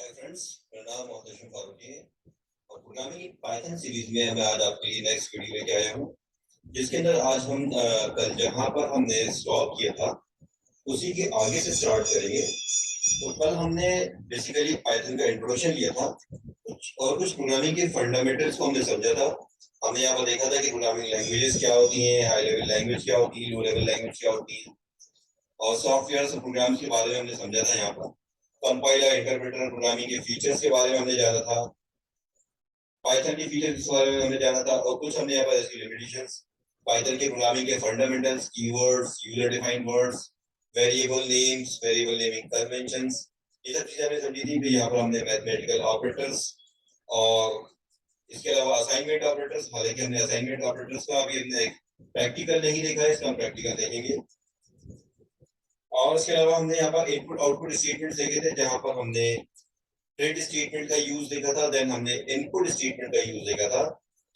Hi friends, मेरा नाम मोहतशिम फारूकी है और प्रोग्रामिंग इन पाइथन सीरीज में मैं आज आपके लिए नेक्स्ट वीडियो लेके आया हूँ, जिसके अंदर आज हम कल जहाँ पर हमने स्टॉप किया था उसी के आगे से स्टार्ट करेंगे। तो कल हमने बेसिकली पाइथन का इंट्रोडक्शन लिया था कुछ प्रोग्रामिंग के फंडामेंटल्स को हमने समझा था। हमने यहाँ पर देखा था कि प्रोग्रामिंग लैंग्वेजेस क्या होती हैं, हाई लेवल लैंग्वेज क्या होती है, लो लेवल लैंग्वेज क्या होती है, और सॉफ्टवेयर प्रोग्राम्स के बारे में हमने समझा था। यहाँ पर कंपाइलर, इंटरप्रेटर, प्रोग्रामिंग के फीचर्स के बारे में हमने जाना था, पाइथन के फीचर्स के बारे में हमने जाना था, और कुछ हमने यहाँ पर इसकी लिमिटेशंस, पाइथन के प्रोग्रामिंग के fundamentals, keywords, user defined words, variable names, variable naming conventions, ये सब चीजें हमने समझी थी। फिर यहाँ पर हमने मैथमेटिकल ऑपरेटर्स और इसके अलावा असाइनमेंट ऑपरेटर्स, हालांकि हमने असाइनमेंट ऑपरेटर्स का अभी हमने प्रैक्टिकल नहीं देखा है, इसका हम प्रैक्टिकल देखेंगे। और इसके अलावा हमने यहाँ पर इनपुट आउटपुट स्टेटमेंट देखे थे, जहां पर हमने प्रिंट स्टेटमेंट का यूज देखा था, देन हमने इनपुट स्टेटमेंट का यूज देखा था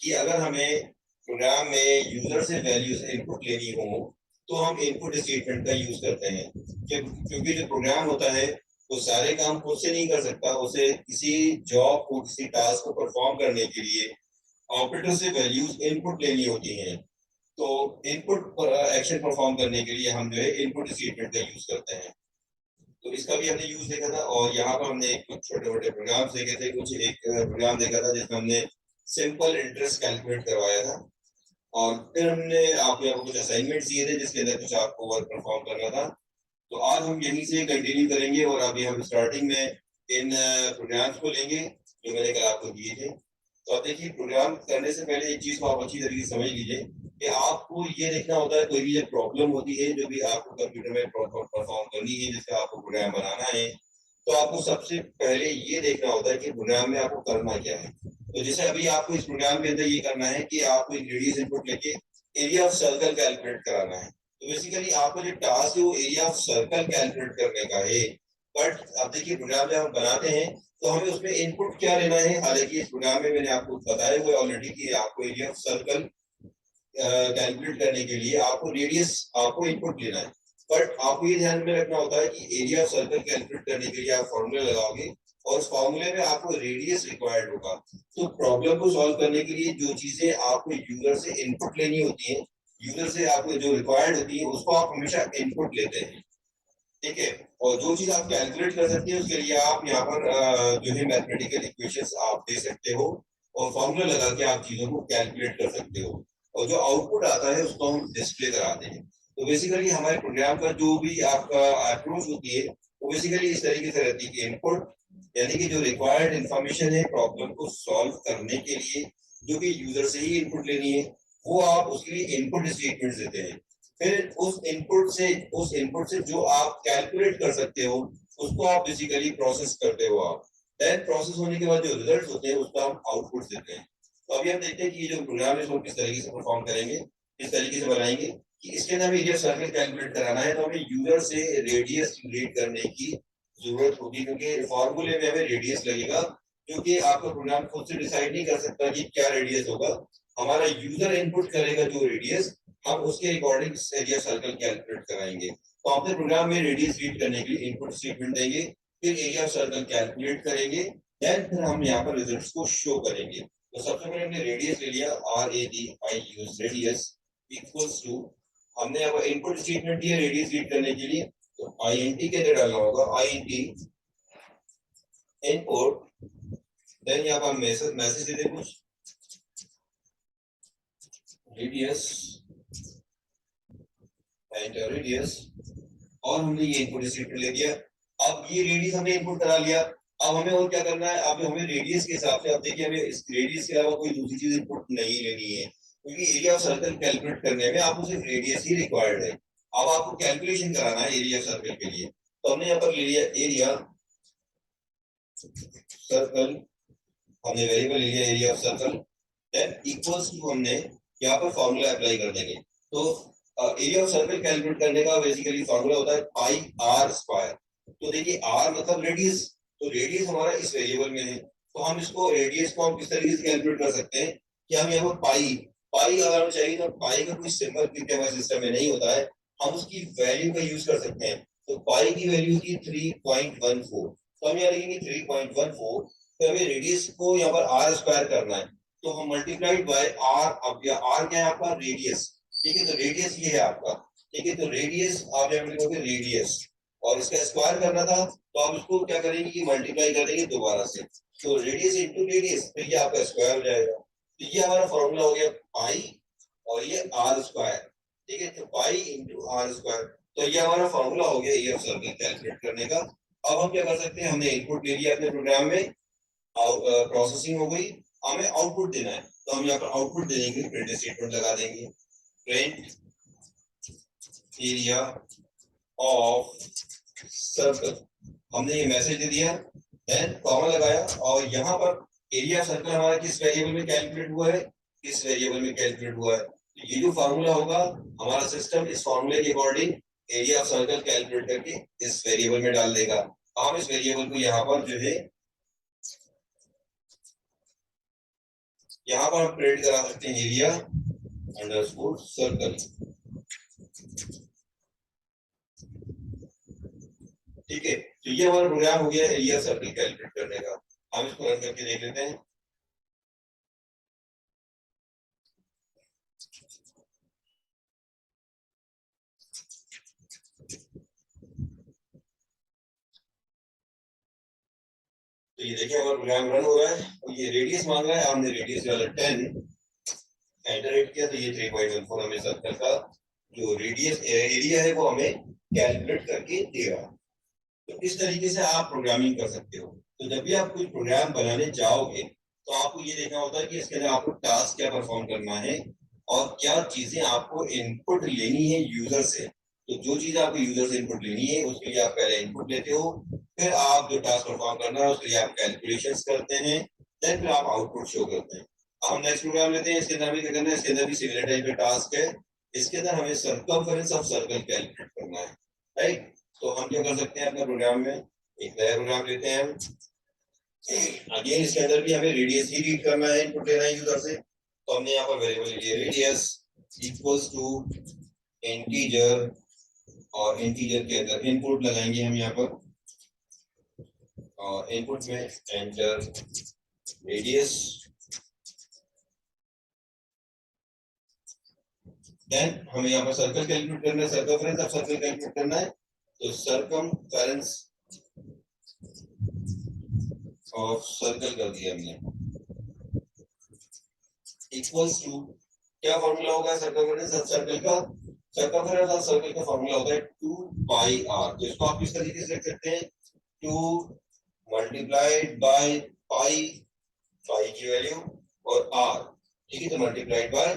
कि अगर हमें प्रोग्राम में यूजर से वैल्यूज इनपुट लेनी हो तो हम इनपुट स्टेटमेंट का यूज करते हैं। क्योंकि जो प्रोग्राम होता है वो सारे काम खुद से नहीं कर सकता, उसे किसी जॉब को, किसी टास्क को परफॉर्म करने के लिए ऑपरेटर से वैल्यूज इनपुट लेनी होती हैं। तो इनपुट एक्शन परफॉर्म करने के लिए हम जो है इनपुट स्टेटमेंट का यूज करते हैं। तो इसका भी हमने यूज देखा था, और यहाँ पर हमने कुछ छोटे छोटे प्रोग्राम देखे थे। कुछ एक प्रोग्राम देखा था जिसमें हमने सिंपल इंटरेस्ट कैलकुलेट करवाया था, और फिर हमने आपको यहाँ कुछ असाइनमेंट दिए थे जिसके अंदर कुछ आपको वर्क परफॉर्म करना था। तो आज हम यहीं से कंटिन्यू करेंगे, और अभी हम स्टार्टिंग में इन प्रोग्राम्स को लेंगे जो मैंने कल आपको दिए थे। तो आप देखिए, प्रोग्राम करने से पहले एक चीज को आप अच्छी तरीके से समझ लीजिए कि आपको ये देखना होता है, कोई भी जब प्रॉब्लम होती है जो भी आपको कंप्यूटर में परफॉर्म करनी है, जिसका आपको प्रोग्राम बनाना है, तो आपको सबसे पहले ये देखना होता है कि प्रोग्राम में आपको करना क्या है। तो जैसे अभी आपको इस प्रोग्राम के अंदर ये करना है कि आपको एक रेडियस इनपुट लेके एरिया ऑफ सर्कल कैलकुलेट कराना है। तो बेसिकली आपको जो टास्क है वो एरिया ऑफ सर्कल कैलकुलेट करने का है। बट अब देखिए, प्रोग्राम जब हम बनाते हैं तो हमें उसमें इनपुट क्या लेना है। हालांकि इस प्रोग्राम में मैंने आपको बताया हुआ ऑलरेडी कि आपको एरिया ऑफ सर्कल कैलकुलेट करने के लिए आपको रेडियस, आपको इनपुट लेना है। बट आपको ये ध्यान में रखना होता है कि एरिया ऑफ सर्कल कैलकुलेट करने के लिए आप फॉर्मूला लगाओगे, और उस फॉर्मूले में आपको रेडियस रिक्वायर्ड होगा। तो प्रॉब्लम को सॉल्व करने के लिए जो चीजें आपको यूजर से इनपुट लेनी होती है, यूजर से आपको जो रिक्वायर्ड होती है, उसको आप हमेशा इनपुट लेते हैं। ठीक है। और जो चीज आप कैलकुलेट कर सकते हैं उसके लिए आप यहाँ पर जो है मैथमेटिकल इक्वेशंस आप दे सकते हो, और फॉर्मूला लगा के आप चीजों को कैलकुलेट कर सकते हो, और जो आउटपुट आता है उसको हम डिस्प्ले कराते हैं। तो बेसिकली हमारे प्रोग्राम का जो भी आपका अप्रोच होती है वो बेसिकली इस तरीके से रहती है कि इनपुट, यानी कि जो रिक्वायर्ड इंफॉर्मेशन है प्रॉब्लम को सॉल्व करने के लिए, जो कि यूजर से ही इनपुट लेनी है, वो आप उसके लिए इनपुट स्टेटमेंट देते हैं। फिर उस इनपुट से जो आप कैलकुलेट कर सकते हो उसको आप बेसिकली प्रोसेस करते हो आप। देन प्रोसेस होने के बाद जो रिजल्ट होते हैं उसको हम आउटपुट देते हैं। तो अभी हम देखते हैं कि ये जो प्रोग्राम है इसको किस तरीके से परफॉर्म करेंगे, किस तरीके से बनाएंगे। कि इसके अंदर हमें एरिया सर्कल कैलकुलेट कराना है, तो हमें यूजर से रेडियस रीड करने की जरूरत होगी, क्योंकि फॉर्मूले में हमें रेडियस लगेगा, क्योंकि आपका प्रोग्राम खुद से डिसाइड नहीं कर सकता कि क्या रेडियस होगा। हमारा यूजर इनपुट करेगा जो रेडियस, हम उसके अकॉर्डिंग एरिया सर्कल कैलकुलेट कराएंगे। तो अपने प्रोग्राम में रेडियस रीड करने के लिए इनपुट स्टेटमेंट देंगे, फिर एरिया सर्कल कैलकुलेट करेंगे, देन फिर हम यहाँ पर रिजल्ट्स को शो करेंगे। तो सबसे पहले हमने रेडियस ले लिया, RADIUS रेडियस इक्वल्स टू, हमने यहाँ पर इनपुट स्टेटमेंट दिया रेडियस रीड करने के लिए, तो INT के अंदर डालना होगा, INT इनपुट, देन यहाँ पर मैसेज दे दे कुछ रेडियस एंटर रेडियस, और हमने ये इनपुट स्टेटमेंट ले दिया। अब ये रेडियस हमने इनपुट करा लिया, अब हमें और क्या करना है, अब हमें रेडियस के हिसाब से, अब देखिए हमें इस रेडियस के अलावा कोई दूसरी चीज इनपुट नहीं लेनी है, क्योंकि एरिया ऑफ सर्कल कैलकुलेट करने में आपको सिर्फ रेडियस ही रिक्वायर्ड है। अब आपको कैलकुलेशन कराना है एरिया ऑफ सर्कल के लिए, तो हमने यहाँ पर ले लिया एरिया सर्कल, हमने वेरिएबल ले लिया area of circle, then equals to, हमने यहाँ पर फॉर्मूला अप्लाई कर देंगे। तो एरिया ऑफ सर्कल कैलकुलेट करने का बेसिकली फॉर्मूला होता है पाई आर स्क्वायर। तो देखिए आर मतलब रेडियस, तो रेडियस हमारा इस वेरिएबल में है, तो हम इसको रेडियस को हम किस तरीके से कैलकुलेट कर सकते हैं कि हम यहाँ पर पाई, पाई अगर हमें चाहिए तो पाई का कोई सिंबल क्योंकि हमारे सिस्टम में नहीं होता है, हम उसकी वैल्यू का यूज कर सकते हैं। तो पाई की वैल्यू थी 3.14, तो हम यहाँ लिखेंगे 3.14। तो हमें रेडियस को यहाँ पर आर स्क्वायर करना है, तो हम मल्टीप्लाइड बाय आर। अब या आर क्या है आपका? रेडियस। ठीक है, तो रेडियस ये है आपका। ठीक है, तो रेडियस आप यहाँ लिखोगे रेडियस, और इसका स्क्वायर करना था तो आप इसको क्या करेंगे कि मल्टीप्लाई करेंगे दोबारा से, तो रेडियस इंटू रेडियस, तो ये आपका स्क्वायर हो जाएगा। तो ये हमारा फॉर्मूला हो गया पाई, और ये आर स्क्वायर। ठीक है, तो पाई इंटू आर स्क्वायर, तो ये हमारा फॉर्मूला हो गया एरिया ऑफ सर्कल कैलकुलेट करने का। अब हम क्या कर सकते हैं, हमने इनपुट ले लिया अपने प्रोग्राम में, प्रोसेसिंग हो गई, हमें आउटपुट देना है, तो हम यहाँ पर आउटपुट देने के लिए प्रिंट स्टेटमेंट लगा देंगे, प्रिंट एरिया ऑफ सर्कल। हमने ये मैसेज दे दिया, देन कॉमा लगाया, और यहाँ पर एरिया ऑफ सर्कल हमारा किस वेरिएबल में कैलकुलेट हुआ है? किस वेरिएबल में कैलकुलेट हुआ है? तो ये जो फार्मूला होगा, हमारा सिस्टम इस फार्मूले के according area of circle calculate करके इस वेरिएबल में डाल देगा। हम इस वेरिएबल को यहाँ पर जो है, यहाँ पर हम प्रिंट करा सकते हैं एरिया अंडरस्कोर सर्कल। ठीक है, तो ये हमारा प्रोग्राम हो गया एरिया सर्कल कैलकुलेट करने का। हम इसको रन करके देख लेते हैं। तो ये देखिए हमारा प्रोग्राम रन हो रहा है, और ये रेडियस मांग रहा है, हमने रेडियस वाला 10 एंटर हिट किया, तो ये 3.14 हमें सर्कल का जो रेडियस एरिया है वो हमें कैलकुलेट करके देगा। तो इस तरीके से आप प्रोग्रामिंग कर सकते हो। तो जब भी आप कोई प्रोग्राम बनाने जाओगे, तो आपको ये देखना होता है कि इसके अंदर आपको टास्क क्या परफॉर्म करना है, और क्या चीजें आपको इनपुट लेनी है यूजर से। तो जो चीज आपको यूजर से इनपुट लेनी है, उसके लिए आप पहले इनपुट लेते हो, फिर आप जो टास्क परफॉर्म करना है उसके लिए आप कैलकुलेशंस करते हैं, देन फिर आप आउटपुट शो करते हैं। हम नेक्स्ट प्रोग्राम लेते हैं, इसके अंदर भी क्या करना है, इसके अंदर भी सिमिलर टाइप का टास्क है। इसके अंदर हमें सर्कमफेरेंस ऑफ सर्कल कैलकुलेट करना है, राइट। तो हम क्या कर सकते हैं, अपने प्रोग्राम में एक नया प्रोग्राम लेते हैं हम। अगेन इसके अंदर भी हमें रेडियस ही रीड करना है, इनपुट लेना है यूजर से। तो हमने यहाँ पर वेरिएबल ले लिया रेडियस इक्वल्स टू इंटीजर, और इंटीजर के अंदर इनपुट लगाएंगे हम यहाँ पर, और इनपुट में एंटर रेडियस। देन हमें यहाँ पर सर्कल कैलकुलेट करना है, सर्कमफेरेंस ऑफ सर्कल कैलकुलेट करना है। तो सर्कमफेरेंस ऑफ सर्कल कर दिया हमने, इक्वल्स टू, क्या फॉर्मूला होगा सर्कमफेरेंस ऑफ सर्कल का? सर्कमफेरेंस ऑफ सर्कल का फॉर्मूला होता है 2 पाई आर। तो इसको आप किस तरीके से लिख सकते हैं, 2 मल्टीप्लाइड बाय पाई, पाई की वैल्यू, और आर। ठीक है, तो मल्टीप्लाइड बाय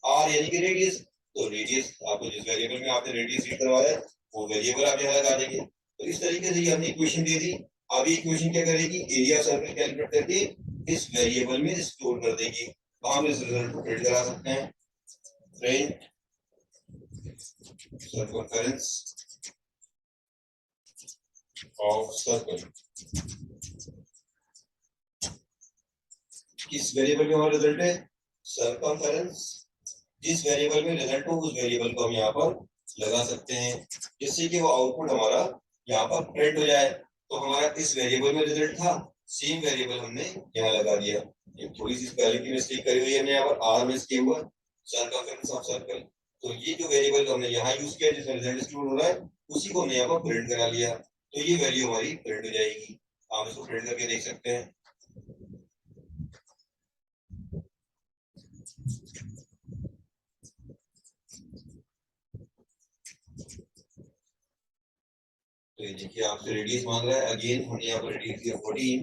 आर यानी कि रेडियस। तो रेडियस आपको जिस वेरिएबल में आपने रेडियस रीड करवाया है, वो वेरिएबल आप यहाँ लगा देंगे। तो इस तरीके से ये हमने इक्वेशन दे दी। अब ये इक्वेशन क्या करेगी, एरिया सर्कल कैलकुलेट करके इस वेरिएबल में स्टोर कर देगी। तो हम इस रिजल्ट को प्रिंट करा सकते हैं, प्रिंट सर्कमफेरेंस ऑफ सर्कल। किस वेरिएबल में हमारा रिजल्ट है, सर्कमफेरेंस। जिस वेरिएबल में रिजल्ट हो, उस वेरिएबल को हम यहाँ पर लगा सकते हैं, जिससे कि वो आउटपुट हमारा यहाँ पर प्रिंट हो जाए। तो हमारा इस वेरिएबल में रिजल्ट था, सेम वेरिएबल हमने यहाँ लगा दिया। ये थोड़ी सी स्पेलिंग की मिस्टेक करी हुई है हमने यहाँ पर, आर में इसके ऊपर सर्कमफेरेंस ऑफ सर्कल। तो ये जो वेरिएबल हमने यहाँ यूज किया जिसमें रिजल्ट स्टोर हो रहा है, उसी को हमने यहाँ पर प्रिंट करा लिया। तो ये वैल्यू हमारी प्रिंट हो जाएगी। आप इसको प्रिंट करके देख सकते हैं। तो ये देखिए आपसे रेडियस मांग रहा है, अगेन हमने यहाँ पर रेडियस दिया 14।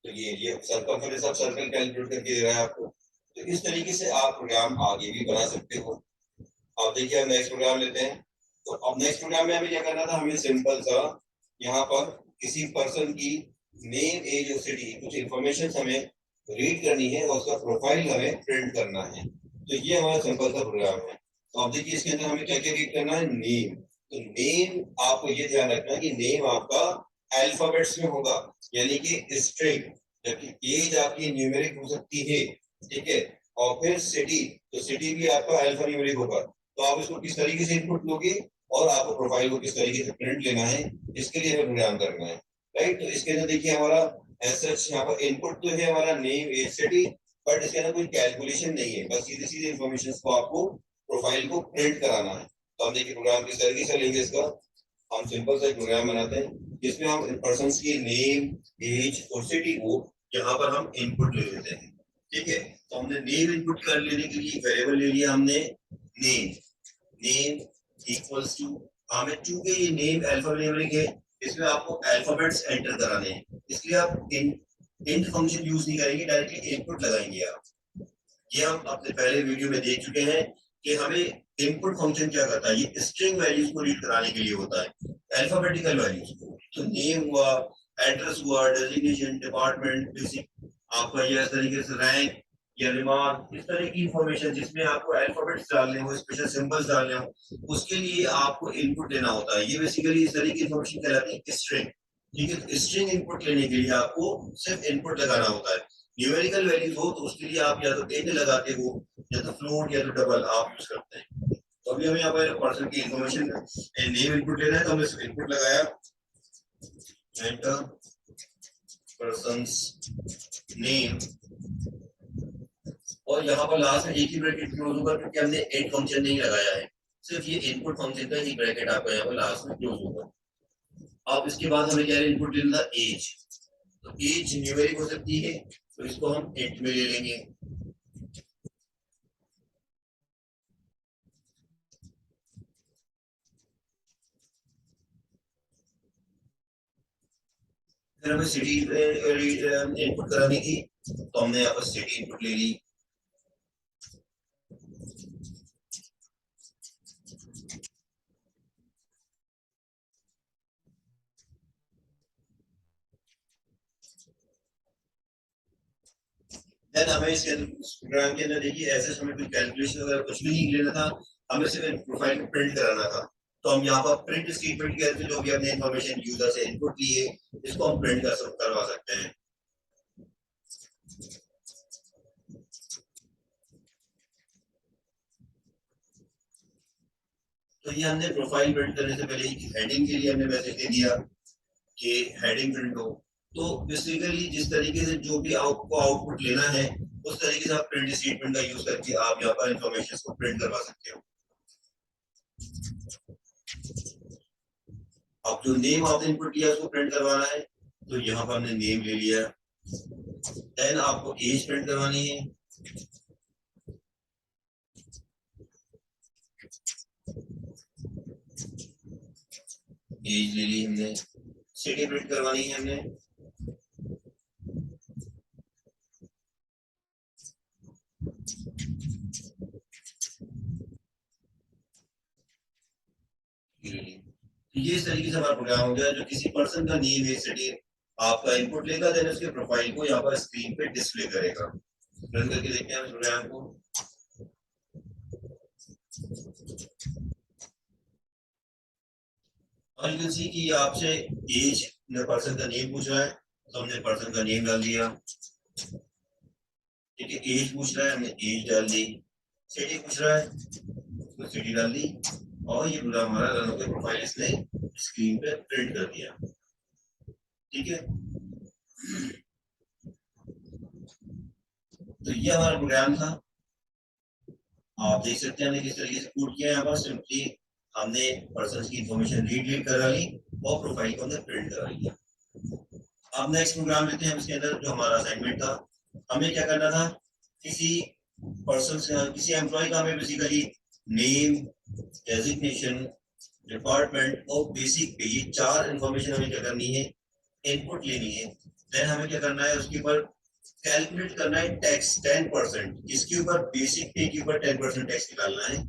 तो ये सर्कमफेरेंस ऑफ सर्कल कैलकुलेट करके दे रहा है आपको। तो इस तरीके से आप प्रोग्राम आगे भी बना सकते हो। अब देखिए हम नेक्स्ट प्रोग्राम लेते हैं। तो अब नेक्स्ट प्रोग्राम में हमें क्या करना था, हमें सिंपल सा यहाँ पर किसी पर्सन की नेम, एज और सिटी, कुछ इंफॉर्मेशन हमें रीड करनी है, और उसका प्रोफाइल हमें प्रिंट करना है। तो ये हमारा सिंपल सा प्रोग्राम है। तो अब देखिए इसके अंदर हमें क्या क्या रीड करना है, नेम। तो नेम आपको ये ध्यान रखना है कि नेम आपका अल्फाबेट्स में होगा, यानी कि स्ट्रिंग, जबकि एज आपकी न्यूमेरिक हो सकती है। ठीक है, और फिर सिटी, तो सिटी भी आपका अल्फा न्यूमेरिक होगा। तो आप इसको किस तरीके से इनपुट लोगे, और आपको प्रोफाइल को किस तरीके से प्रिंट लेना है, इसके लिए हमें प्रोग्राम करना है। राइट। तो इसके अंदर देखिए हमारा एज यहाँ पर इनपुट तो है हमारा नेम एज सिटी, बट इसके अंदर कोई कैलकुलेशन नहीं है, बस सीधे सीधे इन्फॉर्मेशन को आपको प्रोफाइल को प्रिंट कराना है। तो हम देखिए प्रोग्राम किस तरीके से लेंगे इसका। हम सिंपल सा एक प्रोग्राम बनाते हैं जिसमें हम पर्सन की नेम एज और सिटी को यहाँ पर हम इनपुट ले लेते हैं। ठीक है, तो हमने नेम इनपुट कर लेने के लिए वेरिएबल ले लिया हमने नेम। नेम इक्वल्स टू, हमें चूंकि ये नेम अल्फाबेटिक है, इसमें आपको अल्फाबेट्स एंटर कराने हैं, इसलिए आप इंट फंक्शन यूज नहीं करेंगे, डायरेक्टली इनपुट लगाएंगे आप। ये हम अपने पहले वीडियो में देख चुके हैं कि हमें इनपुट फंक्शन क्या करता है, ये स्ट्रिंग वैल्यूज को रीड कराने के लिए होता है, अल्फाबेटिकल वैल्यूज को। तो नेम हुआ, एड्रेस हुआ, डेजिग्नेशन, डिपार्टमेंट, बेसिक आपका ये इस तरीके से रैंक या रिमार्क, इस तरह की इंफॉर्मेशन जिसमें आपको अल्फाबेट्स डालने हो, स्पेशल सिंबल्स डालने हो, उसके लिए आपको इनपुट लेना होता है। ये बेसिकली इस तरह की इंफॉर्मेशन कहलाती है स्ट्रिंग। ठीक है, तो स्ट्रिंग इनपुट लेने के लिए आपको सिर्फ इनपुट लगाना होता है। न्यूमेरिकल वैल्यूज हो तो उसके लिए आप या तो इंट लगाते हो या तो फ्लोट या तो डबल आप यूज करते हैं। तो अभी हमें यहाँ पर पर्सन की इंफॉर्मेशन नेम इनपुट लेना है, तो हमने सिर्फ इनपुट लगाया, एंटर पर्सन्स नेम, और यहाँ पर लास्ट में एक ही ब्रैकेट क्लोज होगा क्योंकि हमने इंट फंक्शन नहीं लगाया है, सिर्फ ये इनपुट फंक्शन का ही ब्रैकेट आपका यहाँ पर लास्ट में क्लोज होगा। अब इसके बाद हमें क्या इनपुट लेना था, एज। तो एज न्यूमेरिक हो सकती है, तो इसको हम इंट में ले लेंगे। फिर हमें सिटी इनपुट करानी थी, तो हमने यहाँ पर सिटी इनपुट ले ली। देन हमें इसके प्रोग्राम के अंदर देखिए ऐसे हमें कोई कैलकुलेशन वगैरह कुछ भी नहीं लेना था, हमें सिर्फ प्रोफाइल को प्रिंट कराना था। तो हम यहाँ पर प्रिंट स्टेटमेंट के अंदर जो भी हमने इन्फॉर्मेशन यूजर से इनपुट ली है, इसको हम प्रिंट करवा सकते हैं। तो ये हमने प्रोफाइल प्रिंट करने से पहले हेडिंग के लिए हमने मैसेज दे दिया कि हेडिंग प्रिंट हो। तो बेसिकली जिस तरीके से जो भी आपको आउटपुट लेना है, उस तरीके से आप प्रिंट स्टेटमेंट का यूज करके आप यहाँ पर इंफॉर्मेशन को प्रिंट करवा सकते हो। अब जो नेम आपने इनपुट किया उसको प्रिंट करवाना है, तो यहाँ पर हमने नेम ले लिया। देन आपको एज प्रिंट करवानी है, एज ले ली हमने। सिटी प्रिंट करवानी है हमने, ये इस तरीके से हमारा प्रोग्राम हो गया जो किसी पर्सन का नेम है, सिटी आपका इनपुट लेगा, देन उसके प्रोफाइल को यहाँ पर स्क्रीन पे डिस्प्ले करेगा। रन करके देखते हैं इस प्रोग्राम को। और यू कैन सी कि आपसे एज पर्सन का नेम पूछ रहा है, तो हमने पर्सन का नेम डाल दिया। ठीक है, एज पूछ रहा है, हमने एज डाल दी। सिटी पूछ रहा है तो सिटी डाल दी, और ये पूरा हमारा रन होकर प्रोफाइल इसने स्क्रीन पे प्रिंट कर दिया। ठीक है, तो ये हमारा प्रोग्राम था। आप देख सकते हैं हमने किस तरीके से कोड किया है। यहाँ पर सिंपली हमने पर्सन की इंफॉर्मेशन रीड करा ली और प्रोफाइल को हमने प्रिंट करा लिया। अब नेक्स्ट प्रोग्राम लेते हैं। इसके अंदर जो हमारा असाइनमेंट था, हमें क्या करना था, किसी पर्सन से, किसी एम्प्लॉय का हमें बेसिकली नेम, डेजिग्नेशन, डिपार्टमेंट और बेसिक पे, ये चार इंफॉर्मेशन हमें क्या करनी है, इनपुट लेनी है। देन हमें क्या करना है, उसके ऊपर कैलकुलेट करना है टैक्स 10%, इसके ऊपर बेसिक पे के ऊपर 10% टैक्स निकालना है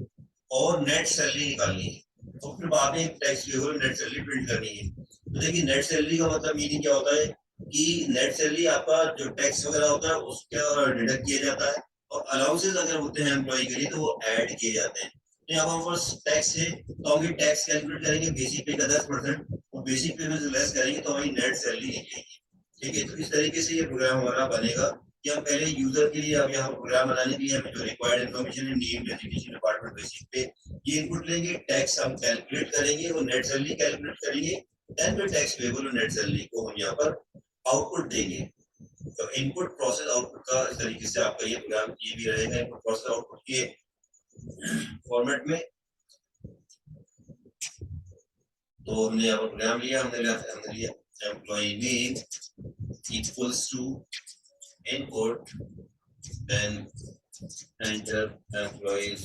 और नेट सैलरी निकालनी है। तो फिर बाद में टैक्स के ऊपर नेट सैलरी प्रिंट करनी है। तो देखिए नेट सैलरी का मतलब मीनिंग क्या होता है कि नेट सैलरी आपका जो टैक्स वगैरह होता है उसका डिडक्ट किया जाता है, और अलाउंसेस अगर होते हैं एम्प्लॉय के लिए तो वो ऐड किए जाते हैं। तो यहाँ पर टैक्स है, तो हम टैक्स कैलकुलेट करेंगे बेसिक पे का 10%, और बेसिक पे में से लेस करेंगे तो हमारी नेट सैलरी निकलेगी। ठीक है, तो इस तरीके से ये प्रोग्राम हमारा बनेगा कि हम पहले यूजर के लिए, अब यहाँ प्रोग्राम बनाने के लिए हमें जो रिक्वायर्ड इन्फॉर्मेशन है, नेम, डेजिग्नेशन, डिपार्टमेंट, बेसिक पे, ये इनपुट लेंगे, टैक्स हम कैलकुलेट करेंगे और नेट सैलरी कैलकुलेट करेंगे, देन फिर टैक्स पेबल और नेट सैलरी को हम यहाँ पर आउटपुट देंगे। तो इनपुट प्रोसेस आउटपुट का इस तरीके से आपका ये प्रोग्राम ये भी रहेगा, इनपुट प्रोसेस आउटपुट के फॉर्मेट में। तो हमने यहाँ पर प्रोग्राम लिया, हमने लिया employee name equals to input, then enter employee's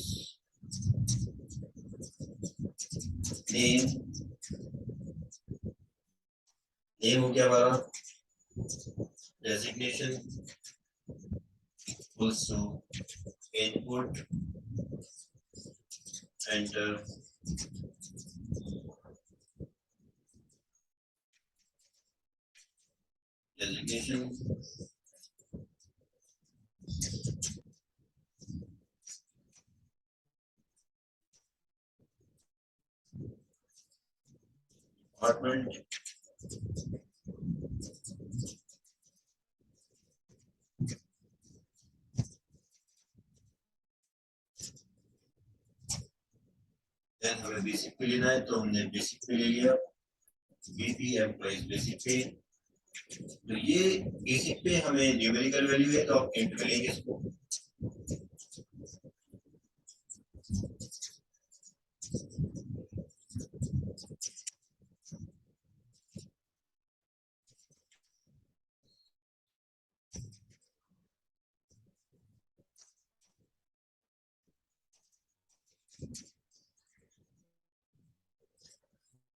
name, name हो गया हमारा, designation equals to input, enter designation, department, then हमें बेसिक पे लेना है तो हमने बेसिक पे ले लिया, बीपी एम्प्लॉइज बेसिक पे। तो ये बेसिक पे हमें न्यूमेरिकल वैल्यू है तो आप इंट में लेंगे इसको।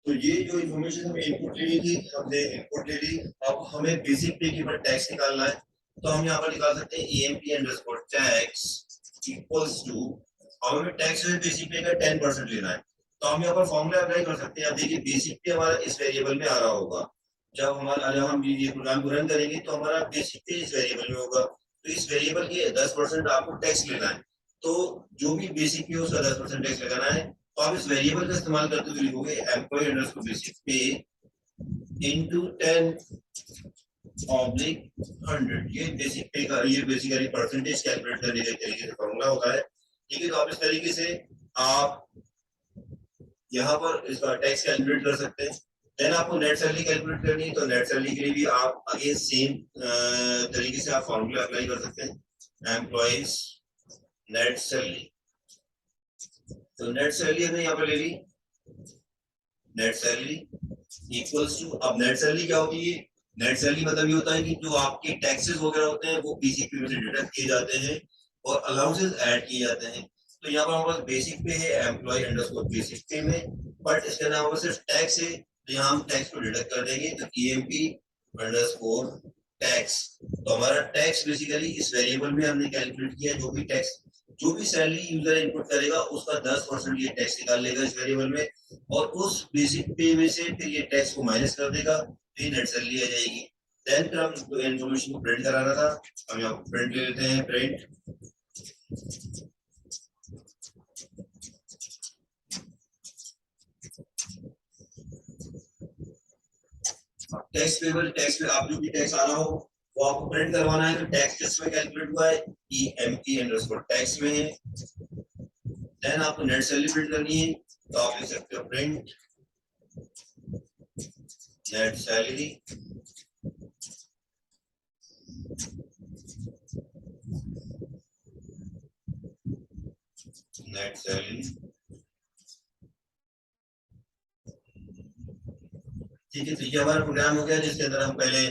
तो ये जो इन्फॉर्मेशन हमें इनपुट लेनी थी हमने इनपुट ले ली। अब हमें बेसिक पे के ऊपर टैक्स निकालना है तो हम यहाँ पर निकाल सकते हैं EMP_tax इक्वल्स टू, अब हमें टैक्स जो है बेसिक पे का 10% लेना है तो हम यहाँ पर फॉर्मूला अप्लाई कर सकते हैं। अब देखिए बेसिक पे हमारा इस वेरिएबल में आ रहा होगा, जब हम ये प्रोग्राम को रन करेंगे तो हमारा बेसिक पे इस वेरिएबल में होगा, तो इस वेरिएबल के 10% आपको टैक्स लेना है। तो जो भी बेसिक पे उसका 10% टैक्स लगाना है। तो आप इस वेरिएबल का इस्तेमाल करते हुए लिखोगे एम्प्लॉय अंडरस्कोर बेसिक पे इनटू 10/100। ये बेसिक पे का ये बेसिकली परसेंटेज कैलकुलेट करने के तरीके से फॉर्मूला होता है। ठीक है, तो आप इस तरीके से आप यहाँ पर इसका टैक्स कैलकुलेट कर सकते हैं। देन आपको नेट सैलरी कैलकुलेट करनी है तो नेट सैलरी के लिए भी आप अगेन सेम तरीके से आप फॉर्मूला अप्लाई कर सकते हैं, एम्प्लॉइज नेट सैलरी। तो नेट सैलरी हमने यहाँ पर ले ली, नेट सैलरी इक्वल्स टू, अब नेट सैलरी क्या होती है? नेट सैलरी मतलब ये होता है कि जो आपके टैक्सेस वगैरह होते हैं वो बेसिक पे से डिडक्ट किए जाते हैं और अलाउंसेस ऐड किए जाते हैं। तो यहाँ पर हमारे पास बेसिक पे है एम्प्लॉय अंडरस्कोर बेसिक पे में, बट इसके अंदर हमारे पास सिर्फ टैक्स है तो यहाँ हम टैक्स को डिडक्ट कर देंगे तो EMP अंडरस्कोर टैक्स। तो हमारा टैक्स बेसिकली इस वेरिएबल में हमने कैलकुलेट किया, जो भी टैक्स जो भी सैलरी यूजर इनपुट करेगा उसका 10% ये टैक्स निकाल लेगा इस वेरिएबल में, और उस बेसिक पे में से फिर ये टैक्स को माइनस कर देगा तो ये नेट सैलरी आ जाएगी। देन फिर हम इन्फॉर्मेशन को प्रिंट कराना था, हम यहाँ प्रिंट ले लेते हैं, प्रिंट टैक्स पेबल, टैक्स पे आप जो भी टैक्स आना हो वो आपको प्रिंट करवाना है। तो टैक्स किस में कैलकुलेट हुआ है? EMP_tax में है। देन आपको नेट सैलरी प्रिंट करनी है तो आप लिख सकते हो print net salary, net salary. ठीक है, तो ये हमारा प्रोग्राम हो गया जिसके अंदर हम पहले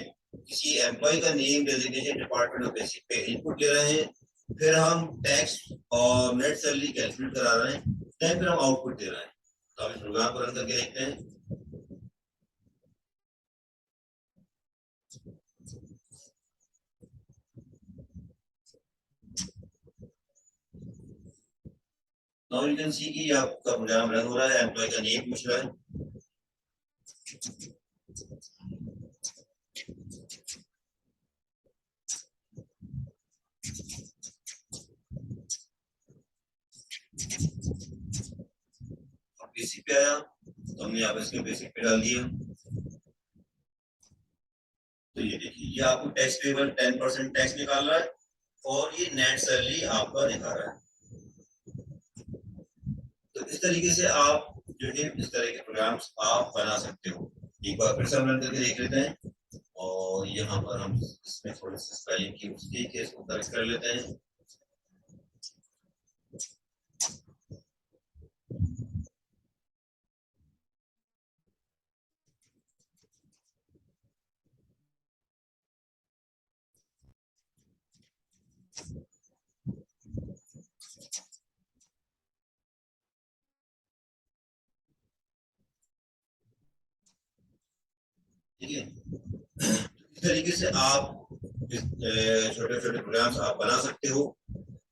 किसी एम्प्लॉय का नेम, डेजिग्नेशन, डिपार्टमेंट और बेसिक पे इनपुट ले रहे हैं, फिर हम टैक्स और नेट सैलरी कैलकुलेट करा रहे हैं, देन फिर हम आउटपुट दे रहे हैं। तो आप इस प्रोग्राम को रन करके देखते हैं। नाउ यू कैन सी कि आपका प्रोग्राम रन हो रहा है, एम्प्लॉय का नेम पूछ रहा है। बेसिक पे आया तो हमने यहाँ पे इसके बेसिक पे डाल दिया। तो ये देखिए ये आपको टैक्स पेबल 10% टैक्स निकाल रहा है और ये नेट सैलरी आपका दिखा रहा है। तो इस तरीके से आप जो है इस तरह के प्रोग्राम्स आप बना सकते हो। एक बार फिर से हम रन करके देख लेते हैं और यहाँ पर हम इसमें थोड़ी सी स्पेलिंग की मिस्टेक है, इसको करेक्ट कर लेते हैं। ठीक है, इस तरीके से आप छोटे छोटे प्रोग्राम्स आप बना सकते हो।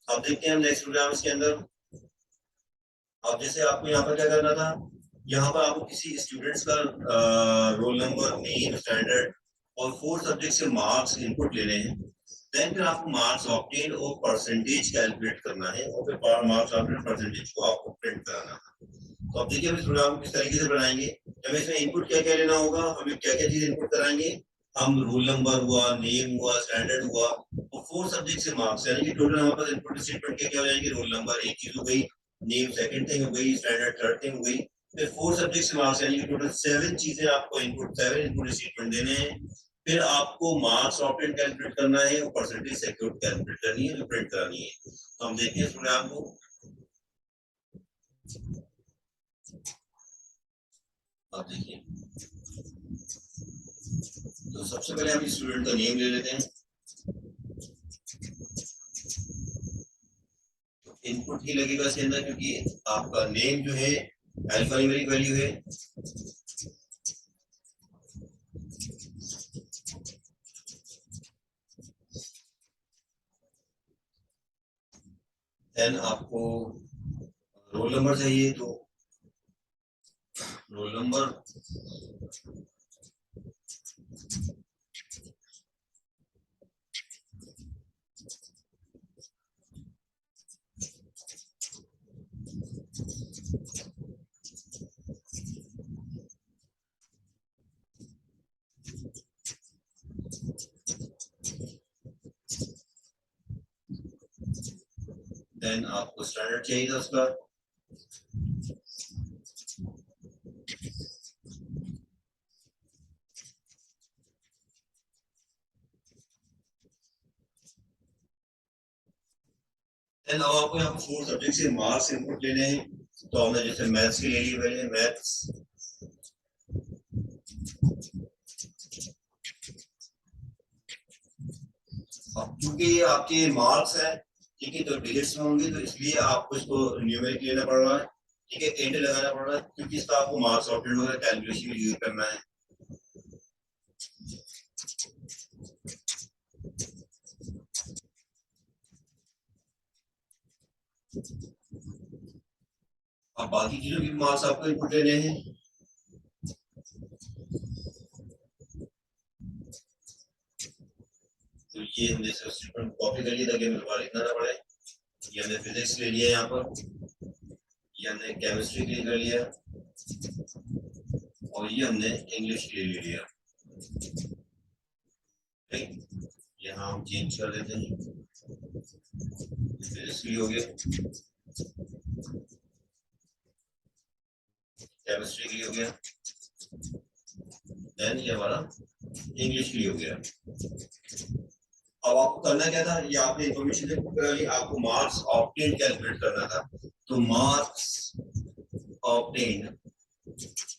अब देखते हैं हम नेक्स्ट प्रोग्राम इसके अंदर। अब जैसे आपको यहाँ पर क्या करना था, यहाँ पर आपको किसी स्टूडेंट्स का रोल नंबर, नेम, स्टैंडर्ड और 4 सब्जेक्ट से मार्क्स इनपुट लेने हैं। देन फिर आपको मार्क्स ऑब्टेन और परसेंटेज कैलकुलेट करना है और फिर मार्क्स ऑब्टेन परसेंटेज को आपको प्रिंट कराना है। तो अब देखिए हम इस प्रोग्राम को किस तरीके से बनाएंगे। हमें इसमें इनपुट क्या क्या लेना होगा, हमें क्या क्या चीज इनपुट कराएंगे। हम रोल नंबर हुआ, नेम हुआ, स्टैंडर्ड हुआ और 4 सब्जेक्ट से मार्क्स, यानी कि टोटल हमारे पास इनपुट स्टेटमेंट क्या क्या हो जाएंगे। रोल नंबर एक चीज हो गई, नेम सेकंड थिंग हो गई, स्टैंडर्ड थर्ड थिंग हो गई, फिर 4 सब्जेक्ट से मार्क्स, यानी कि टोटल 7 चीजें आपको इनपुट 7 इनपुट स्टेटमेंट देने हैं। फिर आपको मार्क्स ऑप्टेन कैलकुलेट करना है और परसेंटेज सिक्योर कैलकुलेट करनी है, प्रिंट करानी है। तो हम देखते हैं इस प्रोग्राम को। आप देखिए, तो सबसे पहले हम स्टूडेंट का नेम ले लेते हैं। इनपुट ही लगेगा इसके अंदर, क्योंकि आपका नेम जो है अल्फान्यूमेरिक वैल्यू है। देन आपको रोल नंबर चाहिए, तो रोल नंबर देन आपको स्टैंडर्ड चाहिए था उसका। देन अब आपको यहाँ पर 4 सब्जेक्ट से मार्क्स इनपुट लेने हैं। तो हमने जैसे मैथ्स के ले लिए, पहले मैथ्स। अब क्योंकि ये आपके मार्क्स है, ठीक है, तो डिजिट्स में होंगे, तो इसलिए आपको इसको न्यूमेरिक लेना पड़ रहा है। ठीक है, एंटर लगाना पड़ रहा है, क्योंकि इसका आपको मार्क्स ऑप्टेन वगैरह कैलकुलेशन यूज करना है। अब बाकी चीजों की मार्क्स आपको इनपुट लेने हैं। तो ये हमने स्टेटमेंट कॉपी कर लिया ताकि हमें दोबारा लिखना ना पड़े। ये हमने फिजिक्स ले लिया यहाँ पर, ये हमने केमिस्ट्री के लिए कर लिया और ये हमने इंग्लिश के लिए ले लिया। यहाँ हम चेंज कर देते हैं, फिजिक्स के लिए हो गया, केमिस्ट्री के लिए हो गया, देन ये हमारा इंग्लिश के लिए हो गया। अब आपको करना क्या था, ये आपने इंफॉर्मेशन कर ली, आपको मार्क्स ऑब्टेन कैलकुलेट करना था। तो मार्क्स ऑब्टेन,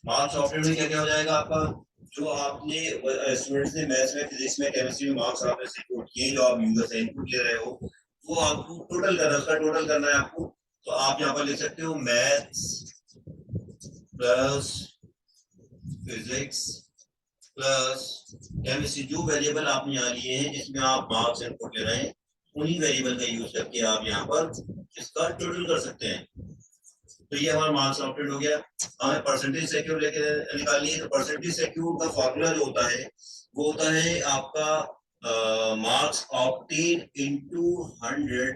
मार्क्स ऑब्टेन में क्या क्या हो जाएगा आपका, जो आपने स्टूडेंट्स ने मैथ्स में, फिजिक्स में, केमिस्ट्री में मार्क्स आपने सिक्योर किए, जो आप यूजर से इनपुट ले रहे हो, वो आपको टोटल करना है, उसका टोटल करना है आपको। तो आप यहाँ पर लिख सकते हो maths plus physics plus chemistry, जो वेरिएबल आपने यहाँ लिए हैं जिसमें आप मार्क्स इनपुट ले रहे हैं, उन्हीं वेरिएबल का यूज करके आप यहाँ पर इसका टोटल कर सकते हैं। तो ये हमारा मार्क्स ऑप्टेन हो गया। हमें परसेंटेज सिक्योर लेके निकालनी है। तो परसेंटेज सिक्योर का फॉर्मूला जो होता है वो होता है आपका marks obtained into 100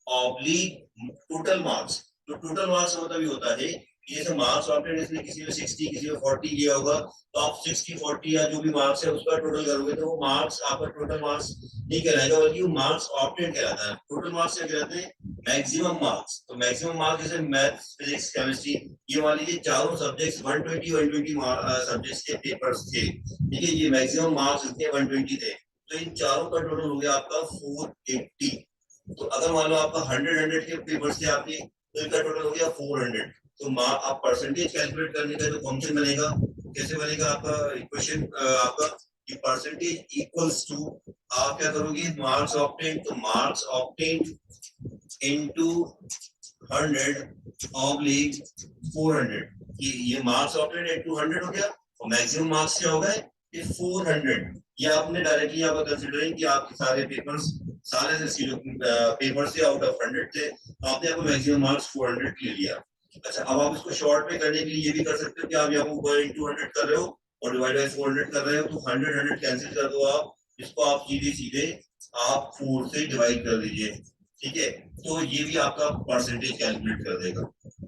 oblique total marks. तो टोटल मार्क्स मतलब ये होता है, जैसे मार्क्स ऑप्टेन इसने किसी में 60 किसी में 40 लिया होगा, तो आप 60 40 या जो भी मार्क्स है उसका टोटल करोगे तो वो मार्क्स आपका टोटल मार्क्स नहीं कहलाएगा, बल्कि वो मार्क्स ऑप्टेन कहलाता है। टोटल मार्क्स क्या कहलाते हैं, मैक्सिमम मार्क्स, तो मैक्सिमम मार्क्स जैसे मैथ्स, फिजिक्स, केमिस्ट्री, ये मान लीजिए चारों सब्जेक्ट्स 120 सब्जेक्ट्स के पेपर्स थे, ठीक है, ये मैक्सिमम मार्क्स इसके 120 थे, तो इन चारों का टोटल हो गया आपका 480। तो अगर मान लो आपका 100 के पेपर्स थे आपके, तो इनका टोटल हो गया 400। तो आप परसेंटेज कैलकुलेट करने का जो फंक्शन बनेगा, कैसे बनेगा आपका इक्वेशन, आपका ये परसेंटेज इक्वल्स टू, आप क्या करोगे, मार्क्स ऑब्टेन, तो मार्क्स ऑब्टेन इनटू 100 ऑब्लिक 400, ये मार्क्स ऑब्टेन इनटू 100 हो गया, और मैक्सिमम मार्क्स क्या होगा, ये 400। ये आपने डायरेक्टली यहाँ पर कंसीडरिंग कि आपके सारे पेपर्स, सारे से पेपर से आउट ऑफ 100 थे, तो आपने यहाँ पर मैक्सिमम मार्क्स 400 ले लिया। अच्छा, अब आप इसको शॉर्ट में करने के लिए ये भी कर सकते हो कि आप यहाँ पर 1/200 कर रहे हो और डिवाइड बाय 400 कर रहे हो, तो 100 कैंसिल कर दो आप, इसको आप सीधे सीधे आप 4 से डिवाइड कर दीजिए, ठीक है, तो ये भी आपका परसेंटेज कैलकुलेट कर देगा।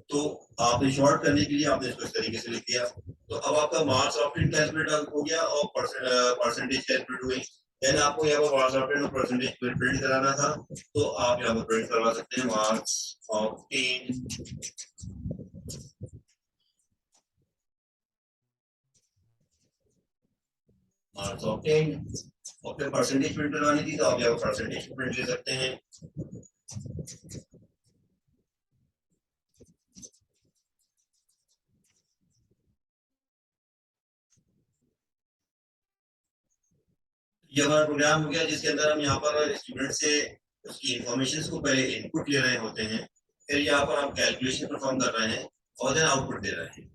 तो आपने शॉर्ट करने के लिए आपने इसको इस तरीके से लिख दिया, तो अब आपका मार्क्स ऑफ प्रिंट कैलकुलेट हो गया और परसेंटेज कैलकुलेट हो गई। देन आपको यहाँ पर मार्क्स ऑफ प्रिंट और परसेंटेज प्रिंट कराना था, तो आप यहाँ पर प्रिंट करवा सकते हैं, मार्क्स ऑफ मार्क्स ऑब्टेन, और फिर परसेंटेज प्रिंट करवानी थी, तो आप यहाँ परसेंटेज प्रिंट ले सकते हैं। ये हमारा प्रोग्राम हो गया जिसके अंदर हम यहाँ पर स्टूडेंट से उसकी इंफॉर्मेशन को पहले इनपुट ले रहे होते हैं, फिर यहाँ पर हम कैलकुलेशन परफॉर्म कर रहे हैं और देन आउटपुट दे रहे हैं।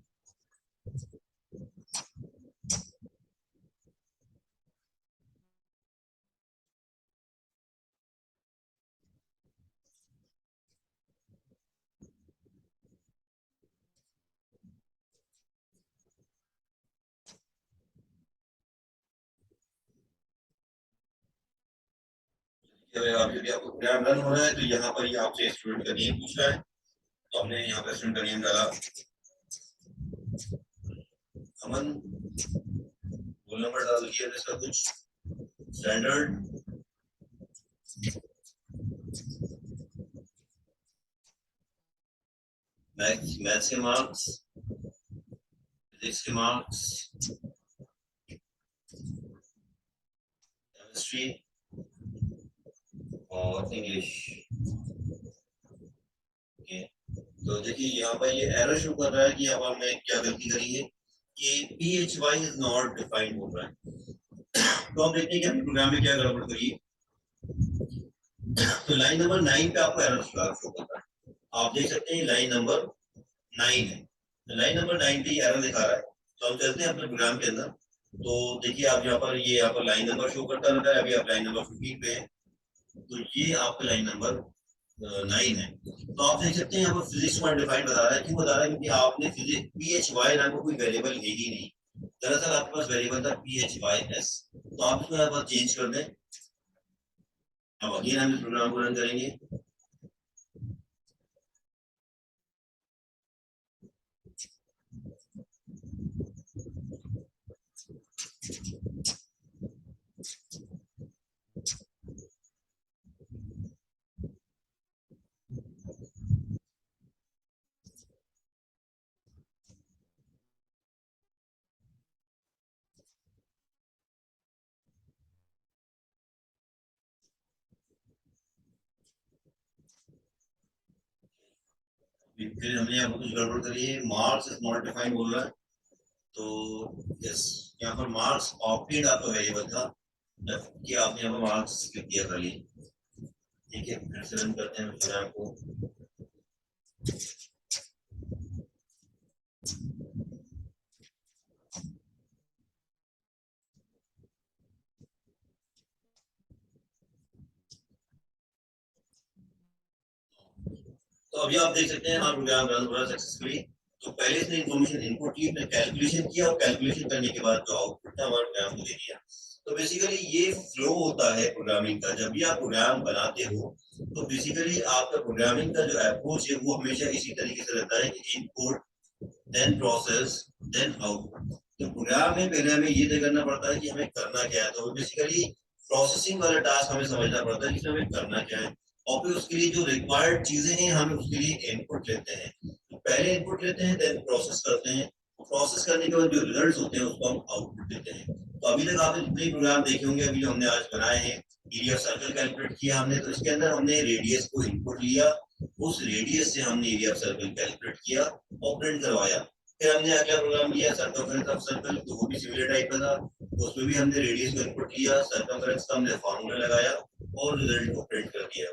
अभी आपको प्रोग्राम रन हो रहा है, तो यहाँ पर ये आपसे स्टूडेंट का नेम पूछ रहा है, तो हमने यहाँ पर स्टूडेंट का नेम डाला अमन, रोल नंबर डाल दिया इसका कुछ, स्टैंडर्ड, मैथ्स के मार्क्स, फिजिक्स के मार्क्स, केमिस्ट्री और इंग्लिश। तो देखिए यहाँ पर ये एरर शो कर रहा है कि यहाँ पर हमने क्या गलती करी है कि PHY इज नॉट डिफाइंड हो रहा है। तो हम देखते हैं कि हमने प्रोग्राम में क्या गड़बड़ करी है। तो लाइन नंबर 9 पे आपको एरर शो कर रहा है, आप देख सकते हैं लाइन नंबर 9 है, तो लाइन नंबर 9 पे एरर दिखा रहा है। तो हम चलते हैं अपने प्रोग्राम के अंदर, तो देखिए आप यहाँ पर ये यहाँ पर लाइन नंबर शो करता रहता है, अभी आप लाइन नंबर 15 पे है, तो ये आपका लाइन नंबर 9 है। तो आप देख सकते हैं यहाँ पर फिजिक्स को अनडिफाइंड बता रहा है, क्यों बता रहा है, क्योंकि आपने फिजिक्स PHY नाम का कोई वेरिएबल है ही नहीं, दरअसल आपके पास वेरिएबल था PHYS, तो आप इसको यहाँ पर चेंज कर दें। अब अगेन हम इस प्रोग्राम को रन करेंगे, फिर हमने यहाँ पर कुछ गड़बड़ करी है, मार्क्स इज नॉट डिफाइंड बोल रहा है, तो यस यहाँ पर मार्क्स ऑप्टेड आपका वेरिएबल था, कि आपने यहाँ पर मार्क्स लिख दिया खाली, ठीक है, फिर से रन करते हैं प्रोग्राम को। तो अभी आप देख सकते हैं हमारा प्रोग्राम रन हो रहा है सक्सेसफुली। तो पहले इसने इन्फॉर्मेशन इनपुट की, फिर कैलकुलेशन किया और कैलकुलेशन करने के बाद जो आउटपुट था हमारे प्रोग्राम को दे दिया। तो बेसिकली ये फ्लो होता है प्रोग्रामिंग का, जब भी आप प्रोग्राम बनाते हो तो बेसिकली आपका प्रोग्रामिंग का जो अप्रोच है वो हमेशा इसी तरीके से रहता है कि input then process then output. तो प्रोग्राम में पहले हमें ये तय करना पड़ता है कि हमें करना क्या है, तो बेसिकली प्रोसेसिंग वाला टास्क हमें समझना पड़ता है कि हमें करना क्या है, और फिर उसके लिए जो रिक्वायर्ड चीजें हैं हम उसके लिए इनपुट लेते हैं। तो पहले इनपुट लेते हैं, देन प्रोसेस करते हैं, प्रोसेस करने के बाद जो रिजल्ट्स होते हैं उसको हम आउटपुट देते हैं। तो अभी तक आपने जितने प्रोग्राम देखे होंगे अभी जो हमने आज बनाए हैं, एरिया सर्कल कैलकुलेट किया हमने, तो इसके अंदर हमने रेडियस को इनपुट लिया, उस रेडियस से हमने एरिया सर्कल कैलकुलेट किया और प्रिंट करवाया। फिर हमने अगला प्रोग्राम लिया सर्कमफेरेंस ऑफ सर्कल, तो वो भी सिमिलर टाइप का था। उसमें भी हमने रेडियस को इनपुट लिया, सर्कमफेरेंस का हमने फॉर्मूला लगाया और रिजल्ट को प्रिंट कर दिया।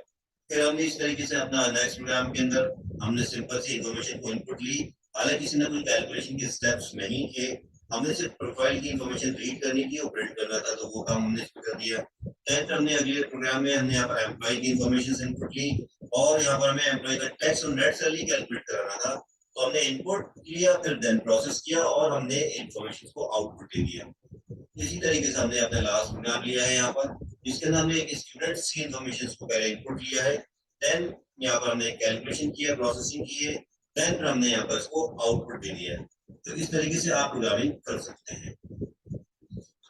फिर हमने इस तरीके से अपना नेक्स्ट प्रोग्राम के अंदर हमने सिंपल सी इन्फॉर्मेशन को इनपुट ली, हालांकि किसी ने कोई कैलकुलेशन के स्टेप्स नहीं थे, हमने सिर्फ प्रोफाइल की इन्फॉर्मेशन रीड करनी थी और प्रिंट करना था, तो वो काम हमने इसमें कर दिया। टेंथ हमने अगले प्रोग्राम में हमने यहाँ पर एम्प्लॉय की इन्फॉर्मेशन इनपुट ली और यहाँ पर हमें एम्प्लॉय का टैक्स और नेट सैलरी कैलकुलेट कराना था, तो हमने इनपुट लिया, फिर देन प्रोसेस किया और हमने इन्फॉर्मेशन को आउटपुट दे दिया। इसी तरीके से हमने अपना लास्ट प्रोग्राम लिया है यहाँ पर, जिसके अंदर हमने एक स्टूडेंट्स की इन्फॉर्मेशन को पहले इनपुट लिया है, देन यहाँ पर हमने कैलकुलेशन किया, प्रोसेसिंग की है, देन फिर हमने यहाँ पर इसको आउटपुट दे दिया है। तो इस तरीके से आप प्रोग्रामिंग कर सकते हैं।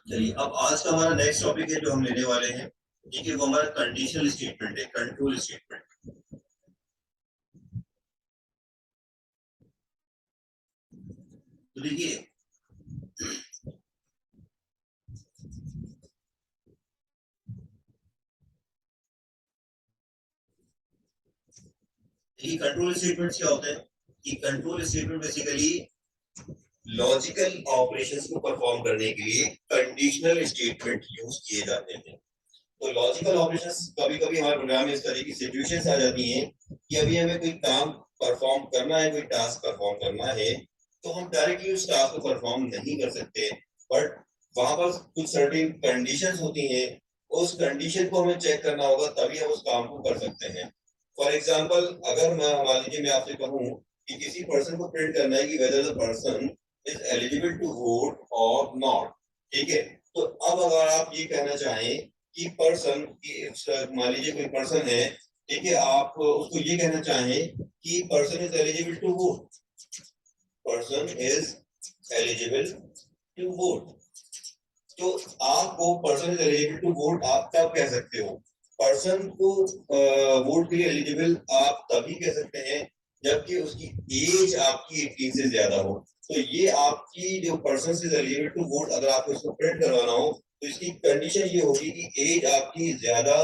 चलिए अब आज का हमारा नेक्स्ट टॉपिक है जो हम लेने वाले हैं, ठीक है, वो हमारा कंडीशनल स्टेटमेंट है, कंट्रोल स्टेटमेंट। तो देखिए कंट्रोल स्टेटमेंट्स क्या होते हैं कि control statement basically logical operations को परफॉर्म करने के लिए कंडीशनल स्टेटमेंट यूज किए जाते हैं। तो लॉजिकल ऑपरेशंस कभी कभी हमारे प्रोग्राम में इस तरह की सिचुएशंस आ जाती हैं कि अभी हमें कोई काम परफॉर्म करना है, कोई टास्क परफॉर्म करना है, तो हम डायरेक्टली उस टास्क को परफॉर्म नहीं कर सकते, बट वहां पर कुछ सर्टेन कंडीशंस होती हैं, उस कंडीशन को हमें चेक करना होगा तभी हम उस काम को कर सकते हैं। फॉर एग्जाम्पल अगर मैं मान लीजिए मैं आपसे कहूँ कि किसी पर्सन को प्रिंट करना है कि whether the person is eligible to vote और नॉट, ठीक है, तो अब अगर आप ये कहना चाहें कि पर्सन की, मान लीजिए कोई पर्सन है, ठीक है, आप उसको ये कहना चाहें कि person is eligible to vote, person is eligible to vote, तो आप वो person is eligible to vote आप कब कह सकते हो? पर्सन को वोट के लिए एलिजिबल आप तभी कह सकते हैं जबकि उसकी एज आपकी 18 से ज्यादा हो। तो ये आपकी जो person is eligible to vote, अगर आपको इसको प्रिंट करवाना हो तो इसकी कंडीशन ये होगी कि एज आपकी ज्यादा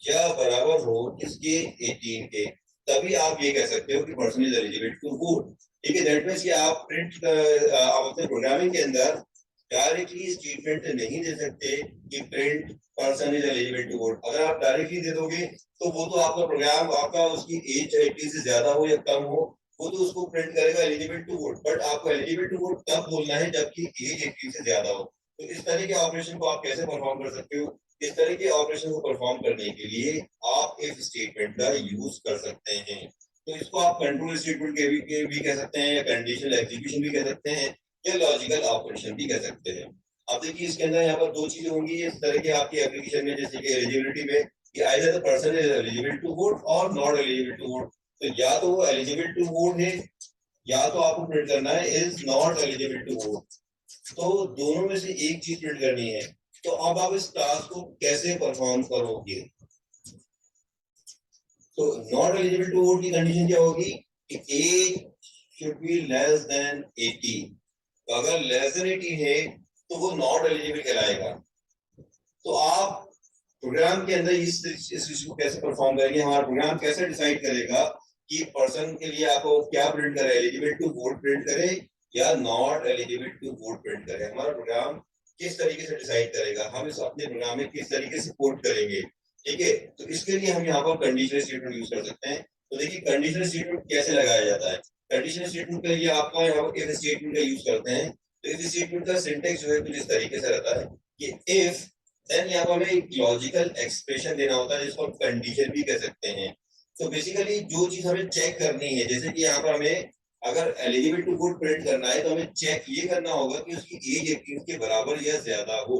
या बराबर हो इसके 18 के, तभी आप ये कह सकते हो कि person is eligible to vote. ठीक है, दैट मींस कि आप प्रिंट आप अपने प्रोग्रामिंग के अंदर डायरेक्टली स्टेटमेंट नहीं दे सकते कि print person is eligible to vote. अगर आप डायरेक्टली दे दोगे तो वो तो आपका प्रोग्राम आपका उसकी एज 18 से ज्यादा हो या कम हो, वो तो उसको प्रिंट करेगा एलिजिबल टू वोट, बट आपको एलिजिबल टू वोट तब बोलना है जबकि एज 18 से ज्यादा हो। तो इस तरह के ऑपरेशन को आप कैसे परफॉर्म कर सकते हो? इस तरह के ऑपरेशन को परफॉर्म करने के लिए आप इफ स्टेटमेंट का यूज कर सकते हैं। तो इसको आप कंट्रोल स्टेटमेंट के भी कह सकते हैं, या कंडीशनल एग्जीक्यूशन भी कह सकते हैं, या लॉजिकल ऑपरेशन भी कह सकते हैं। अब देखिए इसके अंदर यहाँ पर दो चीजें होंगी इस तरह की आपकी एप्लीकेशन में, जैसे कि एलिजिबिलिटी में कि either the person is eligible to vote और नॉट एलिजिबल टू वोट। तो या तो वो एलिजिबल टू वोट है या तो आपको प्रिंट करना है is not eligible to vote, तो दोनों में से एक चीज प्रिंट करनी है। तो अब आप इस टास्क को कैसे परफॉर्म करोगे? तो नॉट एलिजिबल टू वोट की कंडीशन क्या होगी कि age should be less than 18, तो अगर लेस देन 18 है तो वो नॉट एलिजिबल कहलाएगा। तो आप प्रोग्राम के अंदर इस चीज को कैसे परफॉर्म करेंगे? हमारा प्रोग्राम कैसे डिसाइड करेगा कि पर्सन के लिए आपको क्या प्रिंट करे, एलिजिबल टू वोट प्रिंट करे या not eligible to vote print करे? हमारा प्रोग्राम किस तरीके से डिसाइड करेगा, हम इस अपने प्रोग्राम में किस तरीके से कोड करेंगे? ठीक है, तो इसके लिए हम यहाँ पर कंडीशनल स्टेटमेंट यूज कर सकते हैं। तो देखिए कंडीशनल स्टेटमेंट कैसे लगाया जाता है। कंडीशनल स्टेटमेंट के लिए आपका यहाँ पर इफ स्टेटमेंट का यूज करते हैं। तो इफ स्टेटमेंट का सिंटेक्स जो है कुछ इस तरीके से रहता है कि इफ, देन यहाँ पर हमें एक लॉजिकल एक्सप्रेशन देना होता है जिसको हम कंडीशन भी कह सकते हैं। तो बेसिकली जो चीज हमें चेक करनी है, जैसे कि यहाँ पर हमें अगर एलिजिबल टू वोट प्रिंट करना है तो हमें चेक ये करना होगा कि उसकी एज 18 के बराबर या ज्यादा हो।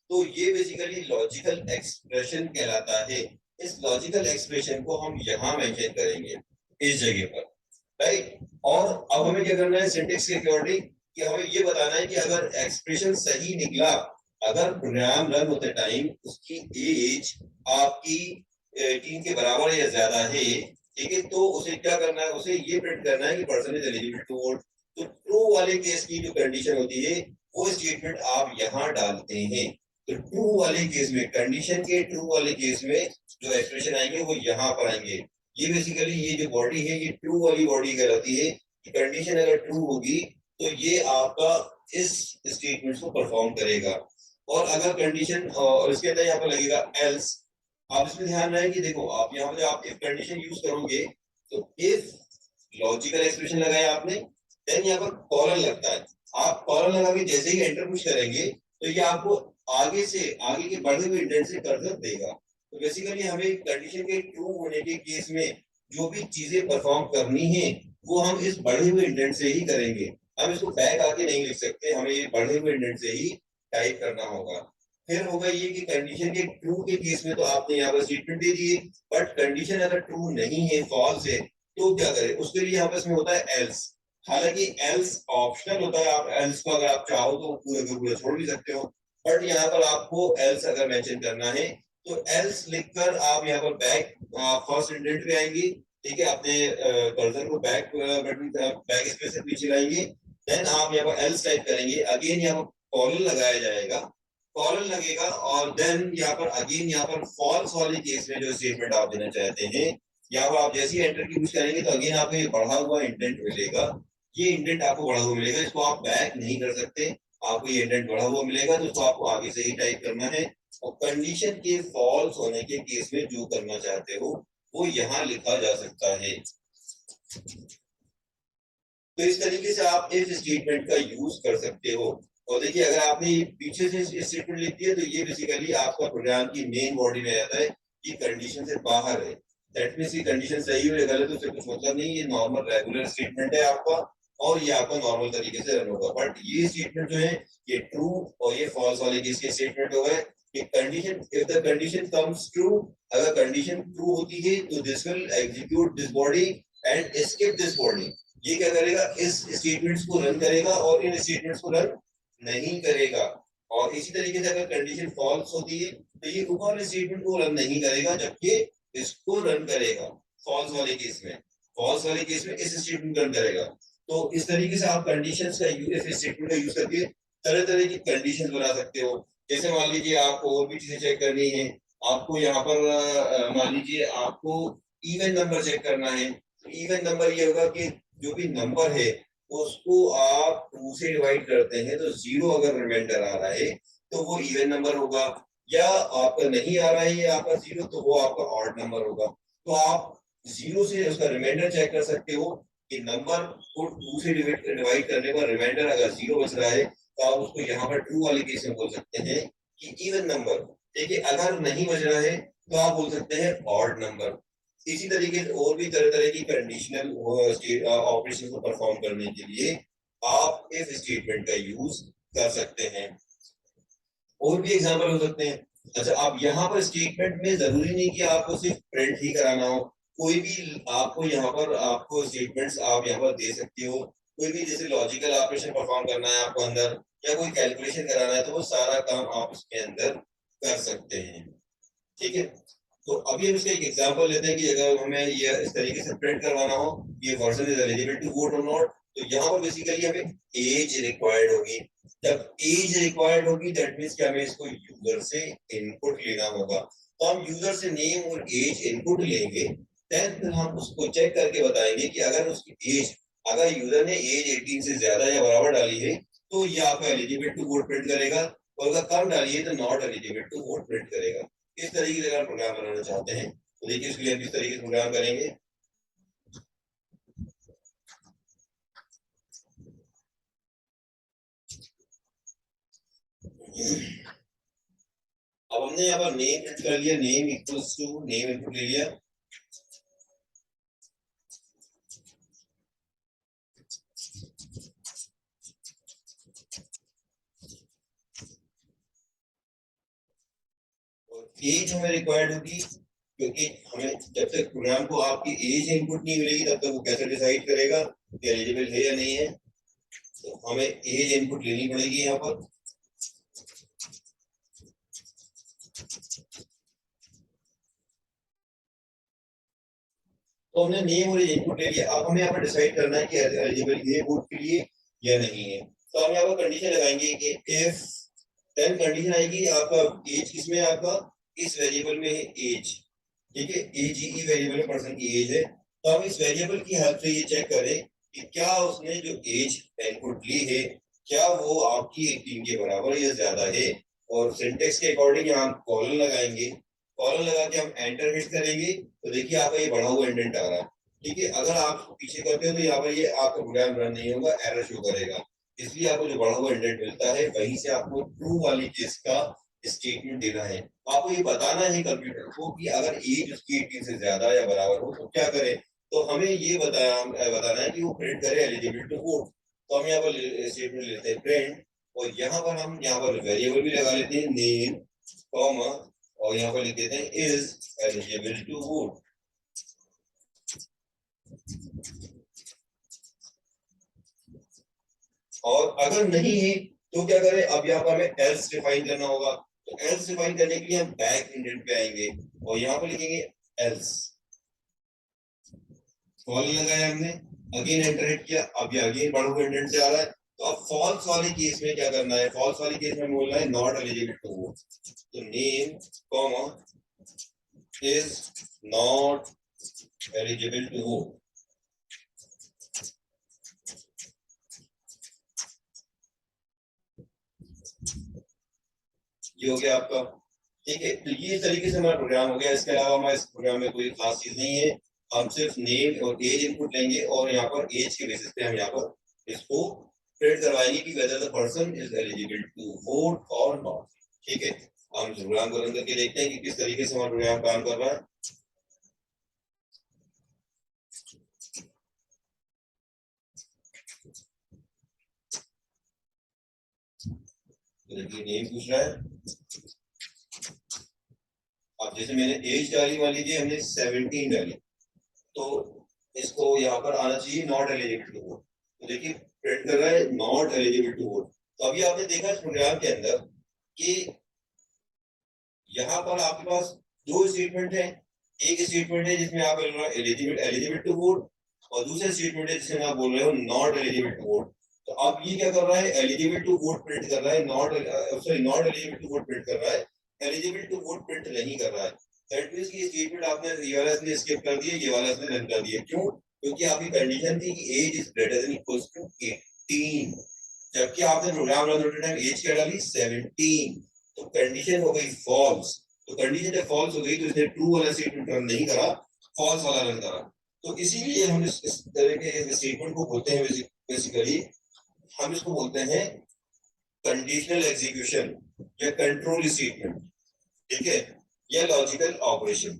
तो ये बेसिकली लॉजिकल एक्सप्रेशन कहलाता है। इस लॉजिकल एक्सप्रेशन को हम यहाँ मेंशन करेंगे इस जगह पर, राइट। और अब हमें क्या करना है सिंटेक्स के अकॉर्डिंग कि हमें ये बताना है कि अगर एक्सप्रेशन सही निकला, अगर प्रोग्राम रन होते टाइम उसकी एज आपकी 18 के बराबर या ज्यादा है, ठीक है, तो उसे क्या करना है, उसे ये प्रिंट करना है कि person is eligible to vote. तो ट्रू वाले केस की जो कंडीशन होती है वो स्टेटमेंट आप यहाँ डालते हैं। तो ट्रू वाले केस में, कंडीशन के ट्रू वाले केस में जो एक्सप्रेशन आएंगे वो यहाँ पर आएंगे। ये बेसिकली ये जो बॉडी है ये ट्रू वाली बॉडी कहलाती है कि कंडीशन अगर ट्रू होगी तो ये आपका इस स्टेटमेंट को परफॉर्म करेगा। और अगर कंडीशन और इसके अंदर यहाँ पर लगेगा एल्स। आप इसमें ध्यान रहे कि देखो आप यहाँ पे आप इफ कंडीशन यूज करोगे तो इफ लॉजिकल एक्सप्रेशन लगाया आपने, देन यहाँ पर कॉलन लगता है। आप कॉलन लगा के जैसे ही एंटर पुश करेंगे तो ये आपको आगे से आगे के बढ़े हुए इंडेंट से कर्सर देगा। तो बेसिकली हमें कंडीशन के ट्रू होने के केस में जो भी चीजें परफॉर्म करनी है वो हम इस बढ़े हुए इंडेंट से ही करेंगे। हम इसको बैक आके नहीं लिख सकते, हमें ये बढ़े हुए इंडेंट से ही टाइप करना होगा। फिर होगा ये कि कंडीशन के ट्रू के केस में तो आपने यहाँ पर स्टेटमेंट दे दिए, बट कंडीशन अगर ट्रू नहीं है, फॉल्स है, तो क्या करें, उसके लिए यहाँ पर इसमें होता है एल्स। हालांकि एल्स ऑप्शनल होता है, आप एल्स को अगर आप चाहो तो पूरे के पूरे छोड़ भी सकते हो, बट यहाँ पर आपको एल्स अगर मेंशन करना है तो एल्स लिखकर आप यहाँ पर बैक फर्स्ट इंडेंट पे आएंगे, ठीक है, अपने कर्सर को बैक बटन बैक स्पेस से पीछे लाएंगे। देन आप यहाँ पर एल्स टाइप करेंगे, अगेन यहाँ पर कॉलन लगाया जाएगा, कॉलन लगेगा, और देन यहाँ पर अगेन यहाँ पर फॉल्स वाले केस में जो स्टेटमेंट आप देना चाहते हैं यहाँ पर आप जैसे ही एंटर की यूज करेंगे तो अगेन आपको ये बढ़ा हुआ इंडेंट मिलेगा। ये इंडेंट आपको बढ़ा हुआ मिलेगा, इसको आप बैक नहीं कर सकते, आपको ये इंडेंट बढ़ा हुआ मिलेगा तो इसको आपको आगे से ही टाइप करना है। और कंडीशन के फॉल्स होने के केस में जो करना चाहते हो वो यहाँ लिखा जा सकता है। तो इस तरीके से आप इफ स्टेटमेंट का यूज कर सकते हो। और देखिए अगर आपने पीछे से स्टेटमेंट लिख दिया तो ये बेसिकली आपका प्रोग्राम की मेन बॉडी में आता है, ये कंडीशन से बाहर है। दैट मींस ये कंडीशन सही हो या गलत हो उससे कुछ मतलब नहीं, ये नॉर्मल रेगुलर स्टेटमेंट है आपका, और ये आपका नॉर्मल तरीके से रन होगा। बट ये स्टेटमेंट जो है ये ट्रू और ये फॉल्स वाले केस के स्टेटमेंट हो गए। कि condition if the condition comes true, अगर कंडीशन ट्रू होती है तो this will execute this body and escape this body. ये क्या करेगा, इस स्टेटमेंट्स को रन करेगा और इन स्टेटमेंट्स को रन नहीं करेगा। और इसी तरीके से अगर कंडीशन फॉल्स होती है तो ये ऊपर वाले स्टेटमेंट को रन नहीं करेगा जबकि इसको रन करेगा। फॉल्स वाले केस में, फॉल्स वाले केस में इस स्टेटमेंट रन करेगा। तो इस तरीके से आप कंडीशंस का यूज, स्टेटमेंट का यूज करके तरह तरह की कंडीशन बना सकते हो। जैसे मान लीजिए आपको और भी चीजें चेक करनी है, आपको यहाँ पर मान लीजिए आपको इवन नंबर चेक करना है। इवन नंबर ये होगा कि जो भी नंबर है उसको आप 2 से डिवाइड करते हैं तो 0 अगर रिमाइंडर आ रहा है तो वो इवन नंबर होगा, या आपका नहीं आ रहा है आपका 0 तो वो आपका ऑड नंबर होगा। तो आप 0 से उसका रिमाइंडर चेक कर सकते हो कि नंबर को 2 से डिवाइड करने पर रिमाइंडर अगर 0 बच रहा है तो आप उसको यहाँ पर ट्रू वाले केस में बोल सकते हैं कि इवन नंबर। देखिए अगर नहीं बच रहा है तो आप बोल सकते हैं ऑड नंबर। इसी तरीके से और भी तरह तरह की कंडीशनल ऑपरेशन को परफॉर्म करने के लिए आप इफ स्टेटमेंट का यूज कर सकते हैं। और भी एग्जांपल हो सकते हैं। अच्छा, आप यहाँ पर स्टेटमेंट में जरूरी नहीं कि आपको सिर्फ प्रिंट ही कराना हो, कोई भी आपको यहाँ पर आपको स्टेटमेंट्स आप यहाँ पर दे सकते हो। कोई भी जैसे लॉजिकल ऑपरेशन परफॉर्म करना है आपको अंदर, या कोई कैलकुलेशन कराना है तो वो सारा काम आप इसके अंदर कर सकते हैं। ठीक है, तो अभी हम इसका एक एग्जांपल लेते हैं कि अगर हमें ये इस तरीके से प्रिंट करवाना हो, ये person is eligible to vote और नॉट, तो यहाँ पर बेसिकली हमें एज रिक्वायर्ड होगी। जब एज रिक्वायर्ड होगी दैट मींस कि हमें इसको यूजर से इनपुट लेना होगा। तो हम यूजर से नेम और एज इनपुट लेंगे, देन हम उसको चेक करके बताएंगे कि अगर उसकी एज, अगर यूजर ने एज 18 से ज्यादा या बराबर डाली है तो ये आपका एलिजिबल टू वोट प्रिंट करेगा, और अगर कम डाली है तो not eligible to vote print करेगा। इस तरीके से अगर प्रोग्राम बनाना चाहते हैं तो देखिए इसके लिए हम इस तरीके से प्रोग्राम करेंगे। अब हमने यहाँ पर नेम प्रिंट कर लिया, name equals to name input ले लिया। और एज हमें रिक्वायर्ड होगी, क्योंकि हमें जब तक प्रोग्राम को आपकी एज इनपुट नहीं मिलेगी तब तक वो कैसे डिसाइड करेगा कि एलिजिबल है या नहीं है। तो हमें एज इनपुट लेनी पड़ेगी यहाँ पर। तो हमने नेम और इनपुट ले लिया। अब हमें यहाँ पर डिसाइड करना है कि एलिजिबल है वोट के लिए या नहीं है। तो हम यहाँ पर कंडीशन लगाएंगे कि इफ, देन कंडीशन आएगी आपका एज किसमें है, आपका इस वेरिएबल में है एज, ठीक है, एज ही वेरिएबल में पर्सन की एज है। तो हम इस वेरिएबल की हेल्प से ये चेक करें कि क्या उसने जो एज इनपुट ली है क्या वो आपकी 18 के बराबर या ज्यादा है। और सिंटेक्स के अकॉर्डिंग यहाँ कॉलन लगाएंगे, कॉलन लगा के हम एंटर हिट करेंगे तो देखिए आपका ये बढ़ा हुआ इंडेंट आ रहा है, ठीक है। अगर आप पीछे करते हो तो यहाँ पर ये आपका प्रोग्राम रन नहीं होगा, एरर शो करेगा। इसलिए आपको जो बढ़ा हुआ इंडेंट मिलता है वहीं से आपको ट्रू वाली केस का स्टेटमेंट देना है। आपको ये बताना है कंप्यूटर को कि अगर एज उसकी 18 से ज्यादा या बराबर हो तो क्या करें। तो हमें ये बताना है कि वो प्रिंट करे एलिजिबल टू वोट। तो हम यहाँ पर स्टेटमेंट लेते हैं प्रिंट, और यहाँ पर हम यहाँ पर वेरिएबल भी लगा लेते हैं नेम कॉमा, और यहाँ पर लिख देते हैं इज एलिजिबल टू वोट। और अगर नहीं है तो क्या करें, अब यहाँ पर हमें एल्स डिफाइन करना होगा। तो एल्स डिफाइन करने के लिए हम बैक इंडेंट पे आएंगे और यहाँ पर लिखेंगे एल्स, कॉलन लगाया हमने, अगेन एंटर हिट किया, अब ये अगेन बढ़ा हुआ इंडेंट से आ रहा है। तो अब फॉल्स वाले केस में क्या करना है, फॉल्स वाले केस में बोलना है नॉट एलिजिबल टू वोट। तो name comma is not eligible to vote. ये हो गया आपका, ठीक है। तो ये तरीके से हमारा प्रोग्राम हो गया। इसके अलावा हमारे इस प्रोग्राम में कोई खास चीज नहीं है। हम सिर्फ नेम और एज इनपुट लेंगे और यहाँ पर एज के बेसिस पे हम यहाँ पर इसको प्रिंट करवाएंगे कि whether the person is eligible to vote और नॉट, ठीक है। हम प्रोग्राम को रन करके देखते हैं कि किस तरीके से हमारा प्रोग्राम काम कर रहा है। तो देखिए नेम पूछ रहा है, अब जैसे मैंने एज डाली, मान लीजिए हमने 17 डाली, तो इसको यहाँ पर आना चाहिए नॉट एलिजिबल टू वोट। तो देखिए प्रिंट कर रहा है नॉट एलिजिबल टू वोट। तो अभी आपने देखा इस प्रोग्राम के अंदर कि यहाँ पर आपके पास दो स्टेटमेंट है। एक स्टेटमेंट है जिसमें आप बोल रहे हो एलिजिबल एलिजिबल टू वोट, और दूसरा स्टेटमेंट है जिसमें आप बोल रहे हो नॉट एलिजिबल टू वोट। तो अब ये क्या कर रहा है, एलिजिबल टू वोट प्रिंट कर रहा है, not sorry not eligible to vote print कर रहा है, एलिजिबल टू वोट प्रिंट नहीं कर रहा है। दैट मींस कि स्टेटमेंट आपने ये वाला इसने स्किप कर दिया, ये वाला इसने रन कर दिया। क्यों? क्योंकि आपकी कंडीशन थी कि age is greater than equals to 18, जबकि आपने प्रोग्राम रन होते टाइम एज क्या डाली 17। तो कंडीशन हो गई फॉल्स। तो कंडीशन जब फॉल्स हो गई तो इसने ट्रू वाला स्टेटमेंट रन नहीं करा, फॉल्स वाला रन करा। तो इसीलिए हम इस तरह के स्टेटमेंट को बोलते हैं बेसिकली, हम इसको बोलते हैं कंडीशनल एग्जीक्यूशन या कंट्रोल स्टेटमेंट, ठीक है, या लॉजिकल ऑपरेशन,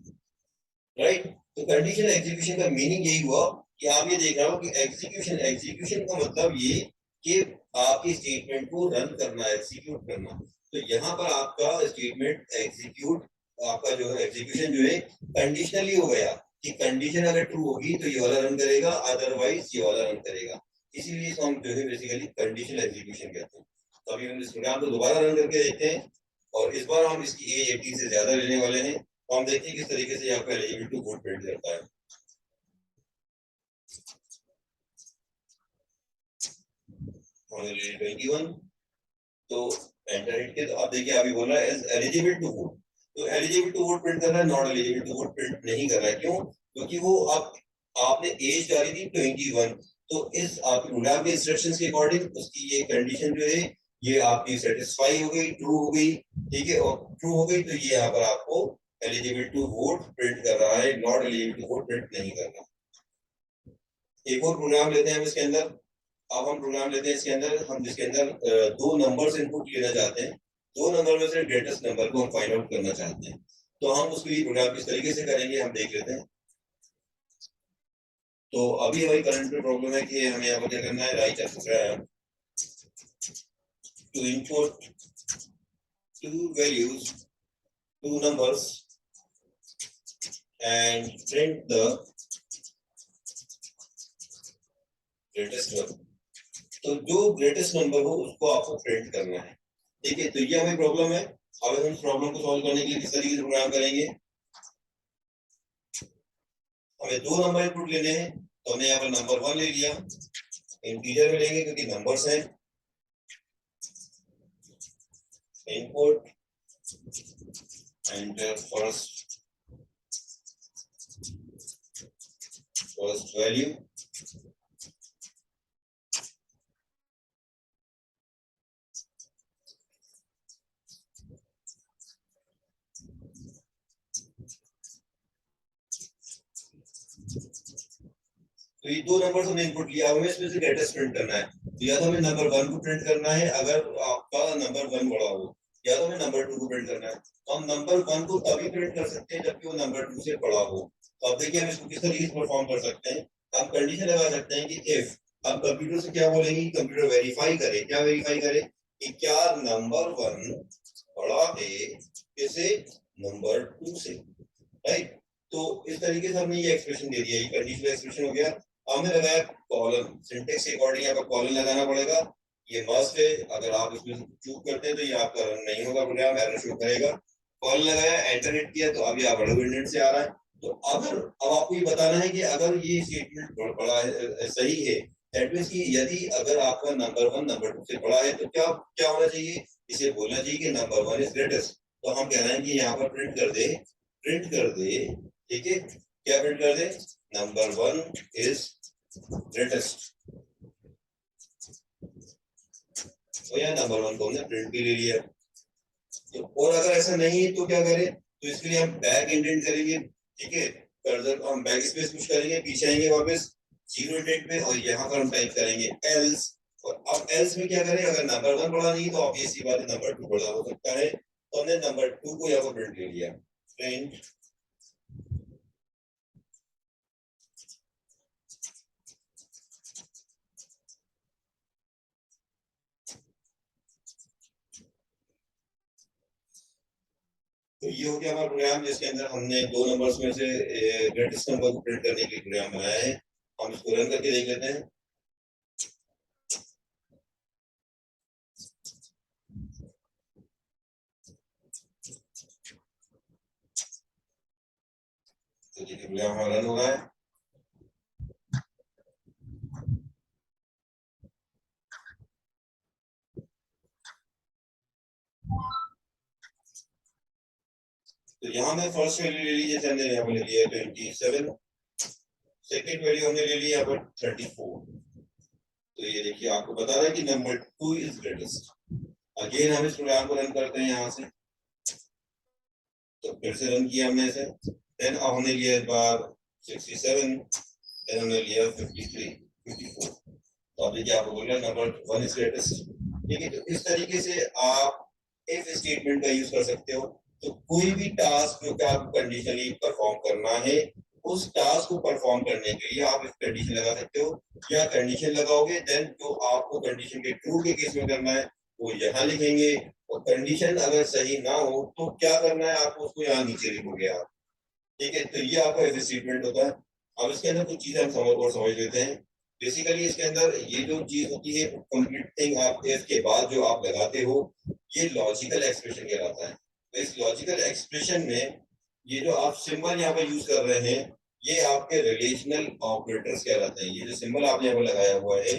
राइट। तो कंडीशनल एग्जीक्यूशन का मीनिंग यही हुआ कि आप ये देख रहे हो कि एग्जीक्यूशन, एग्जीक्यूशन का मतलब ये कि आपकी स्टेटमेंट को रन करना, एग्जीक्यूट करना। तो यहाँ पर आपका स्टेटमेंट एग्जीक्यूट, आपका जो है एग्जीक्यूशन जो है कंडीशनली हो गया कि कंडीशन अगर ट्रू होगी तो ये वाला रन करेगा, अदरवाइज ये वाला रन करेगा। इसीलिए इसको हम जो है बेसिकली कंडीशनल एग्जीक्यूशन कहते हैं। तो अभी हम इस प्रोग्राम को दोबारा रन करके देखते हैं, और इस बार हम इसकी एज 18 से ज्यादा लेने वाले हैं। तो हम देखते हैं किस तरीके से यहाँ पे एलिजिबल टू वोट प्रिंट करता है। 21, तो एंटर हिट के, तो अब देखिए अभी बोल रहा है एलिजिबल टू वोट। तो एलिजिबल टू वोट प्रिंट कर रहा है, not eligible to vote print नहीं कर रहा है। क्यों? क्योंकि वो अब आपने एज डाली थी 21, तो इस आपके प्रोग्राम के इंस्ट्रक्शंस के अकॉर्डिंग उसकी ये कंडीशन जो है ये आपकी सेटिस्फाई हो गई, ट्रू हो गई, ठीक है। और ट्रू हो गई तो ये यहाँ पर आपको एलिजिबल टू वोट प्रिंट कर रहा है, not eligible to vote print नहीं कर रहा। एक और प्रोग्राम लेते हैं इसके अंदर। अब हम प्रोग्राम लेते हैं इसके अंदर, हम जिसके अंदर दो नंबर्स इनपुट लेना चाहते हैं, दो नंबर में से ग्रेटेस्ट नंबर को हम फाइंड आउट करना चाहते हैं। तो हम उसके लिए प्रोग्राम किस तरीके से करेंगे हम देख लेते हैं। तो अभी हमारी करंट में प्रॉब्लम है कि हमें यहाँ पर क्या करना है, write program to input two values, two numbers, and print the greatest one. तो जो ग्रेटेस्ट नंबर हो उसको आपको प्रिंट करना है, ठीक है। तो ये हमें प्रॉब्लम है। अब हम इस प्रॉब्लम को सॉल्व करने के लिए किस तरीके से प्रोग्राम करेंगे। हमें दो नंबर इनपुट लेने हैं, तो हमने यहाँ पर नंबर 1 ले लिया, इंटीजर में लेंगे क्योंकि नंबर्स हैं। इनपुट, एंटर फर्स्ट वैल्यू, तो ये दो नंबर हमने इनपुट लिया, हमें इसमें से ग्रेटेस्ट प्रिंट करना है। तो या तो हमें नंबर 1 को प्रिंट करना है अगर आपका नंबर 1 बड़ा हो, या तो हमें नंबर 2 को प्रिंट करना है। तो हम नंबर 1 को तभी प्रिंट कर सकते हैं जबकि वो नंबर 2 से बड़ा हो। तो अब देखिए हम इसको किस तरीके से परफॉर्म कर सकते हैं। हम कंडीशन लगा सकते हैं कि इफ, अब कंप्यूटर से क्या बोलेंगे, कंप्यूटर वेरीफाई करे, क्या वेरीफाई करे कि क्या नंबर 1 बड़ा है किसे, नंबर 2 से, राइट। तो इस तरीके से हमने ये एक्सप्रेशन दे दिया, ये कंडीशनल एक्सप्रेशन हो गया। हमने लगाया कॉलन, सिंटेक्स के अकॉर्डिंग यहाँ पर कॉलन लगाना पड़ेगा, ये मस्ट है। अगर आप इसमें चूक करते हैं तो ये आपका रन नहीं होगा, प्रोग्राम एरर शो करेगा। कॉलन लगाया, एंटर हिट किया, तो अभी आप बड़े इंडेंट से आ रहा है। तो अगर अब आपको ये बताना है कि अगर ये स्टेटमेंट बड़ा सही है, दैट मींस कि यदि अगर आपका नंबर 1 नंबर 2 से बड़ा है तो क्या क्या होना चाहिए, इसे बोलना चाहिए कि नंबर 1 इज ग्रेटेस्ट। तो हम कह रहे हैं कि यहाँ पर प्रिंट कर दे, प्रिंट कर दे, ठीक है, क्या प्रिंट कर दे, नंबर 1 इज ग्रेटेस्ट। तो यहाँ नंबर 1 को हमने प्रिंट भी ले लिया। तो और अगर ऐसा नहीं है तो क्या करें, तो इसके लिए हम बैक इंडेंट करेंगे, ठीक है, कर्सर हम बैक स्पेस पुश करेंगे, पीछे आएंगे वापस जीरो इंडेंट में, और यहाँ पर हम टाइप करेंगे एल्स। और अब एल्स में क्या करें, अगर नंबर 1 बड़ा नहीं तो ऑब्वियसली बात है नंबर 2 बड़ा हो सकता है। तो हमने नंबर 2 को यहाँ पर प्रिंट ले लिया, प्रिंट। तो ये हो गया हमारा प्रोग्राम जिसके अंदर हमने दो नंबर्स में से ग्रेटेस्ट नंबर को प्रिंट करने के लिए प्रोग्राम बनाया है। हम इसको रन करके देख लेते हैं। तो ये प्रोग्राम हमारा रन हो रहा है। तो यहाँ में फर्स्ट वैल्यू ले ली, जैसे हमने यहाँ पर ले लिया 27, सेकेंड वैल्यू हमने ले लिया पर 34। तो ये देखिए आपको बता रहा है कि नंबर 2 इज ग्रेटेस्ट। अगेन हम इस प्रोग्राम को रन करते हैं यहाँ से, तो फिर से रन किया हमने इसे, देन अब हमने लिया इस बार 67, देन हमने लिया 53, 54। तो अब देखिए आपको बोल रहा है नंबर 1 इज ग्रेटेस्ट, ठीक है। तो इस तरीके से आप इफ स्टेटमेंट का यूज कर सकते हो। तो कोई भी टास्क जो कि आपको कंडीशनली परफॉर्म करना है, उस टास्क को परफॉर्म करने के लिए आप इस कंडीशन लगा सकते हो, या कंडीशन लगाओगे देन जो आपको कंडीशन के ट्रू के केस में करना है वो यहाँ लिखेंगे, और कंडीशन अगर सही ना हो तो क्या करना है आपको, उसको यहाँ नीचे लिखोगे आप, ठीक है। तो ये आपका इफ स्टेटमेंट होता है। अब इसके अंदर कुछ चीजें हम समझ लेते हैं। बेसिकली इसके अंदर ये जो चीज होती है कंप्लीट थिंग, आप इफ के बाद जो आप लगाते हो ये लॉजिकल एक्सप्रेशन कहलाता है। तो इस लॉजिकल एक्सप्रेशन में ये जो आप सिंबल यहाँ पर यूज कर रहे हैं ये आपके रिलेशनल ऑपरेटर्स कहलाते हैं। ये जो सिंबल आपने यहाँ पर लगाया हुआ है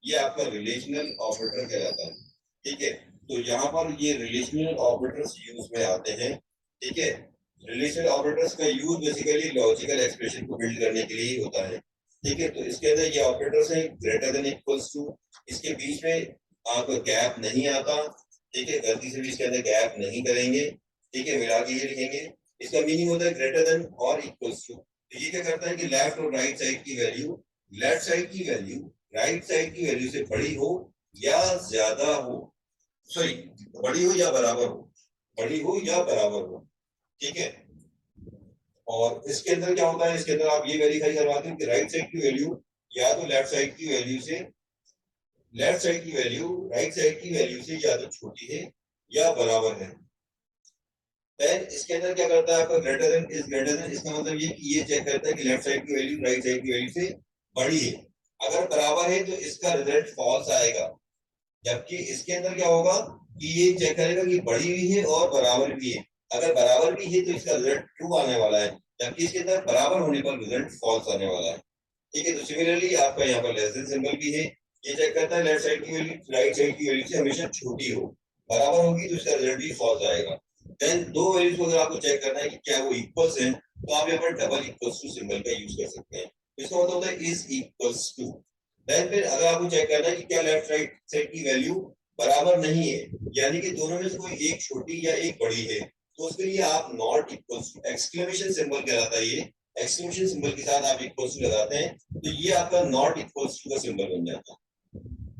ये आपका रिलेशनल ऑपरेटर कहलाता है, ठीक है। तो यहाँ पर ये रिलेशनल ऑपरेटर्स यूज में आते हैं, ठीक है। रिलेशनल ऑपरेटर्स का यूज बेसिकली लॉजिकल एक्सप्रेशन को बिल्ड करने के लिए ही होता है, ठीक है। तो इसके अंदर ये ऑपरेटर्स हैं ग्रेटर देन इक्वल्स टू, इसके बीच में आपका गैप नहीं आता, ठीक है, गलती से भी इसके अंदर गैप नहीं करेंगे, ठीक है, मिला के ये लिखेंगे। इसका मीनिंग होता है ग्रेटर देन और इक्वल्स टू। तो ये क्या करता है कि लेफ्ट और राइट साइड की वैल्यू, लेफ्ट साइड की वैल्यू राइट साइड की वैल्यू से बड़ी हो या ज्यादा हो, सॉरी, बड़ी हो या बराबर हो, बड़ी हो या बराबर हो, ठीक है। और इसके अंदर क्या होता है, इसके अंदर आप ये वेरीफाई करवाते हैं कि राइट साइड की वैल्यू या तो लेफ्ट साइड की वैल्यू से, लेफ्ट साइड की वैल्यू राइट साइड की वैल्यू से या तो छोटी है या बराबर है। देन इसके अंदर क्या करता है आपका greater than is greater then, इसका मतलब ये कि ये चेक करता है कि लेफ्ट साइड की वैल्यू राइट साइड की वैल्यू से बड़ी है। अगर बराबर है तो इसका रिजल्ट फॉल्स आएगा, जबकि इसके अंदर क्या होगा कि ये चेक करेगा कि बड़ी भी है और बराबर भी है। अगर बराबर भी है तो इसका रिजल्ट ट्रू आने वाला है, जबकि इसके अंदर बराबर होने पर रिजल्ट फॉल्स आने वाला है। ठीक है, तो सिमिलरली आपका यहाँ पर लेस देन सिंबल भी है, ये चेक करता है लेफ्ट साइड की वैल्यू राइट साइड की वैल्यू से हमेशा छोटी हो, बराबर होगी तो इसका रिजल्ट भी फॉल्स आएगा। देन दो वैल्यूज को अगर आपको चेक करना है कि क्या वो इक्वल्स हैं, तो आप यहाँ पर डबल इक्वल्स टू सिंबल का यूज कर सकते हैं। इसका मतलब होता है इज इक्वल्स टू। देन फिर अगर आपको चेक करना है कि क्या लेफ्ट राइट साइड की वैल्यू बराबर नहीं है, यानी कि दोनों में से कोई एक छोटी या एक बड़ी है, तो उसके लिए आप not equals to exclamation symbol कहलाता है, ये एक्सक्लेमेशन सिंबल के साथ आप इक्वल्स टू लगाते हैं, तो ये आपका नॉट इक्वल्स टू का सिंबल बन जाता है।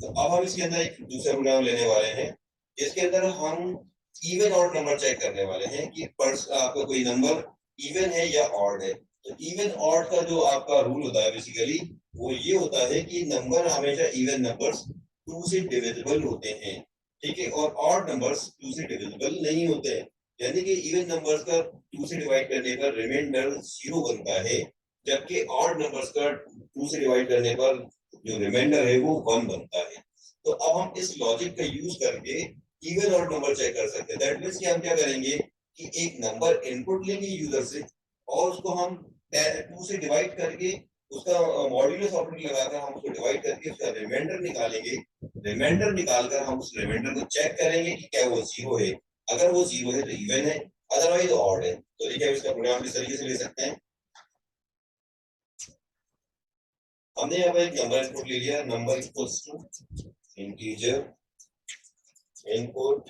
तो अब हम इसके अंदर एक दूसरा प्रोग्राम लेने वाले हैं, जिसके अंदर हम इवन ऑड नंबर चेक करने वाले हैं कि आपका कोई नंबर इवन है या ऑड है। तो इवन ऑड का जो आपका रूल होता है बेसिकली वो ये होता है कि नंबर हमेशा इवन नंबर्स 2 से डिविजिबल होते हैं, ठीक है, और ऑड नंबर्स 2 से डिविजिबल नहीं होते हैं। यानी कि इवन नंबर्स का 2 से डिवाइड करने पर रिमाइंडर 0 बनता है, जबकि ऑड नंबर्स का 2 से डिवाइड करने पर जो रिमाइंडर है वो 1 बनता है। तो अब हम इस लॉजिक का यूज करके इवन और नंबर चेक कर सकते हैं। दैट मींस कि हम क्या करेंगे कि एक नंबर इनपुट लेंगे यूजर से और उसको हम 2 से डिवाइड करके उसका मॉड्यूलस ऑपरेटर लगाकर हम उसको डिवाइड करके उसका रिमाइंडर निकालेंगे। रिमाइंडर निकालकर हम उस रिमाइंडर को चेक करेंगे कि क्या वो 0 है। अगर वो 0 है तो इवन है, अदरवाइज ऑड है। तो देखिए इसका प्रोग्राम इस तरीके से ले सकते हैं। हमने यहाँ पर एक नंबर इनपुट ले लिया, number equals to integer input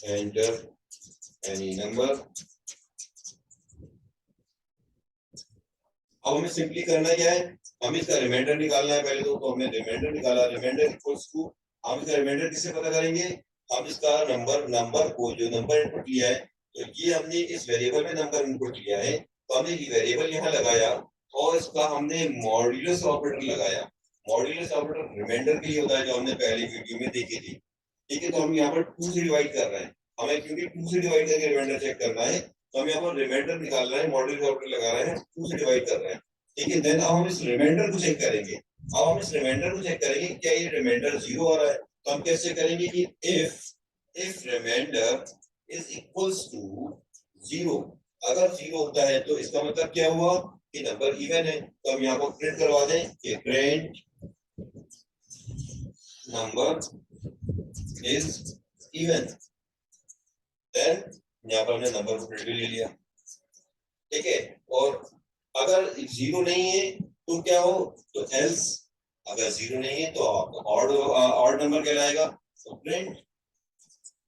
enter any number. अब हमें सिंपली करना क्या है, हम इसका रिमाइंडर निकालना है पहले तो हमने रिमाइंडर निकाला, रिमाइंडर इक्वल्स टू हम इसका रिमाइंडर किससे पता करेंगे, हम इसका नंबर को जो नंबर इनपुट लिया है, तो ये हमने इस वेरिएबल में नंबर इनपुट लिया है, तो हमने ये वेरिएबल यहाँ लगाया और इसका हमने मॉड्यूलस ऑपरेटर लगाया। मॉड्यूलस ऑपरेटर रिमाइंडर के लिए होता है जो हमने पहले वीडियो में देखी थी। ठीक है, तो हम यहाँ पर 2 से डिवाइड कर रहे हैं, हमें क्योंकि 2 से डिवाइड करके रिमाइंडर चेक करना है, तो हम यहाँ पर रिमाइंडर निकाल रहे हैं, मॉड्यूलस ऑपरेटर लगा रहे हैं, 2 से डिवाइड कर रहे हैं। ठीक है, देन अब हम इस रिमाइंडर को चेक करेंगे। अब हम इस रिमाइंडर को चेक करेंगे क्या ये रिमाइंडर 0 आ रहा है, तो हम कैसे करेंगे कि if remainder is equals to 0, अगर 0 होता है तो इसका मतलब क्या हुआ कि नंबर इवन है। तो हम यहाँ पर प्रिंट करवा दें कि print number is even. Then यहाँ पर हमने नंबर को प्रिंट भी ले लिया। ठीक है, और अगर 0 नहीं है तो क्या हो, तो एल्स, अगर 0 नहीं है तो ऑड ऑड नंबर कहलाएगा। तो print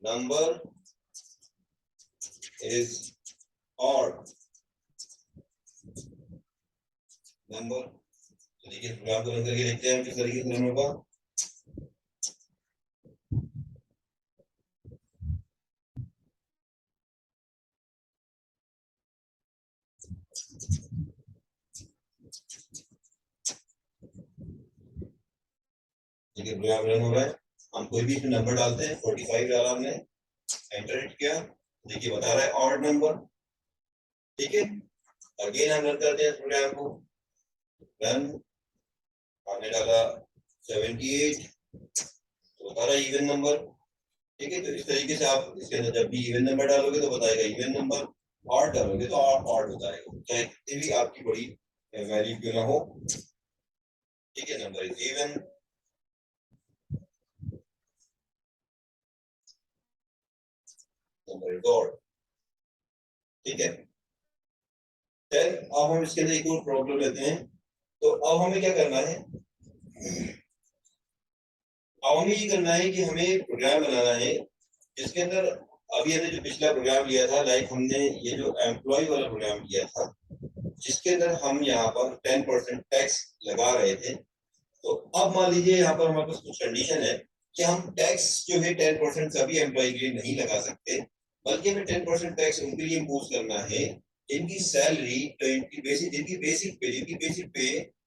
number is odd number. देखिए प्रोग्राम को रन करके देखते हैं किस तरीके से रन होगा। देखिए प्रोग्राम रन हो रहा है, हम कोई भी नंबर डालते हैं, 45 डाला हमने, एंटर हिट किया, देखिए बता रहा है ऑड नंबर। ठीक है, अगेन हम रन करते हैं प्रोग्राम को, रन, हमने डाला 78 तो बता रहा है इवन नंबर। ठीक है, तो इस तरीके से आप इसके अंदर जब भी इवन नंबर डालोगे तो बताएगा इवन नंबर, ऑड डालोगे तो ऑड बताएगा, चाहे कितनी भी आपकी बड़ी वैल्यू क्यों ना हो। ठीक है, number is even, number is odd. ठीक है, देन अब हम इसके अंदर एक और प्रॉब्लम लेते हैं। तो अब हमें क्या करना है, अब हमें ये करना है कि हमें प्रोग्राम बनाना है जिसके अंदर अभी हमने जो पिछला प्रोग्राम लिया था, लाइक हमने ये जो एम्प्लॉय वाला प्रोग्राम किया था जिसके अंदर हम यहाँ पर 10% टैक्स लगा रहे थे। तो अब मान लीजिए यहाँ पर हमारे पास कुछ कंडीशन है कि हम टैक्स जो है 10% सभी एम्प्लॉय के लिए नहीं लगा सकते, बल्कि हमें 10% टैक्स उनके लिए इम्पोज करना है जिनकी सैलरी 20 पे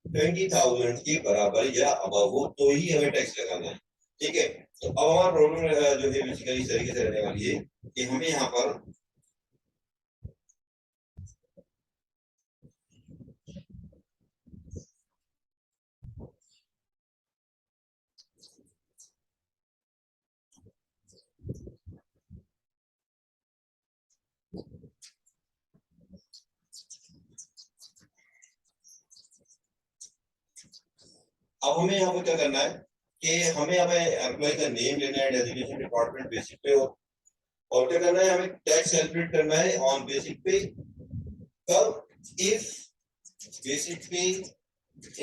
20,000 के बराबर या अबव हो, तो ही हमें टैक्स लगाना है। ठीक है, तो अब हमारा प्रॉब्लम जो है बेसिकली इस तरीके से रहने वाली है कि हमें यहाँ पर अब हमें यहाँ पे क्या करना है कि हमें हमें एम्प्लॉय का नेम लेना है डेजिग्नेशन डिपार्टमेंट बेसिक पे, और क्या करना है, हमें टैक्स कैलकुलेट करना है ऑन बेसिक पे। कब? If basic pay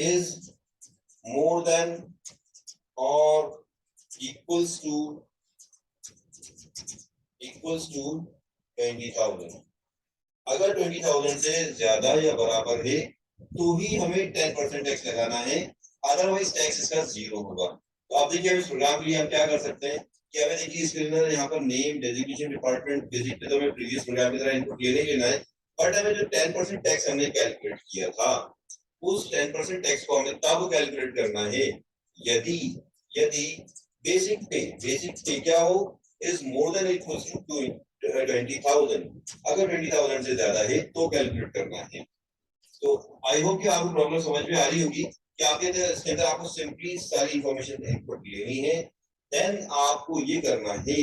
is more then और इक्वल्स टू 20,000। अगर 20,000 से ज्यादा या बराबर है तो ही हमें 10% टैक्स लगाना है, अदरवाइज टैक्स इसका जीरो होगा। तो आप देखिए इस प्रोग्राम के लिए हम क्या कर सकते हैं कि हमें देखिए इसके अंदर यहाँ पर name designation department basic pay तो हमें प्रीवियस प्रोग्राम की तरह इनपुट लेने ही लेना है, बट हमें जो 10% टैक्स हमने कैलकुलेट किया था उस 10% टैक्स को हमें तब कैलकुलेट करना है यदि यदि बेसिक पे क्या हो, is more than equals to 20,000। अगर 20,000 से ज्यादा है तो कैलकुलेट करना है। तो आई होप कि आपको प्रॉब्लम समझ में आ रही होगी कि आपके अंदर इसके अंदर आपको सिंपली सारी इंफॉर्मेशन इनपुट लेनी है, देन आपको ये करना है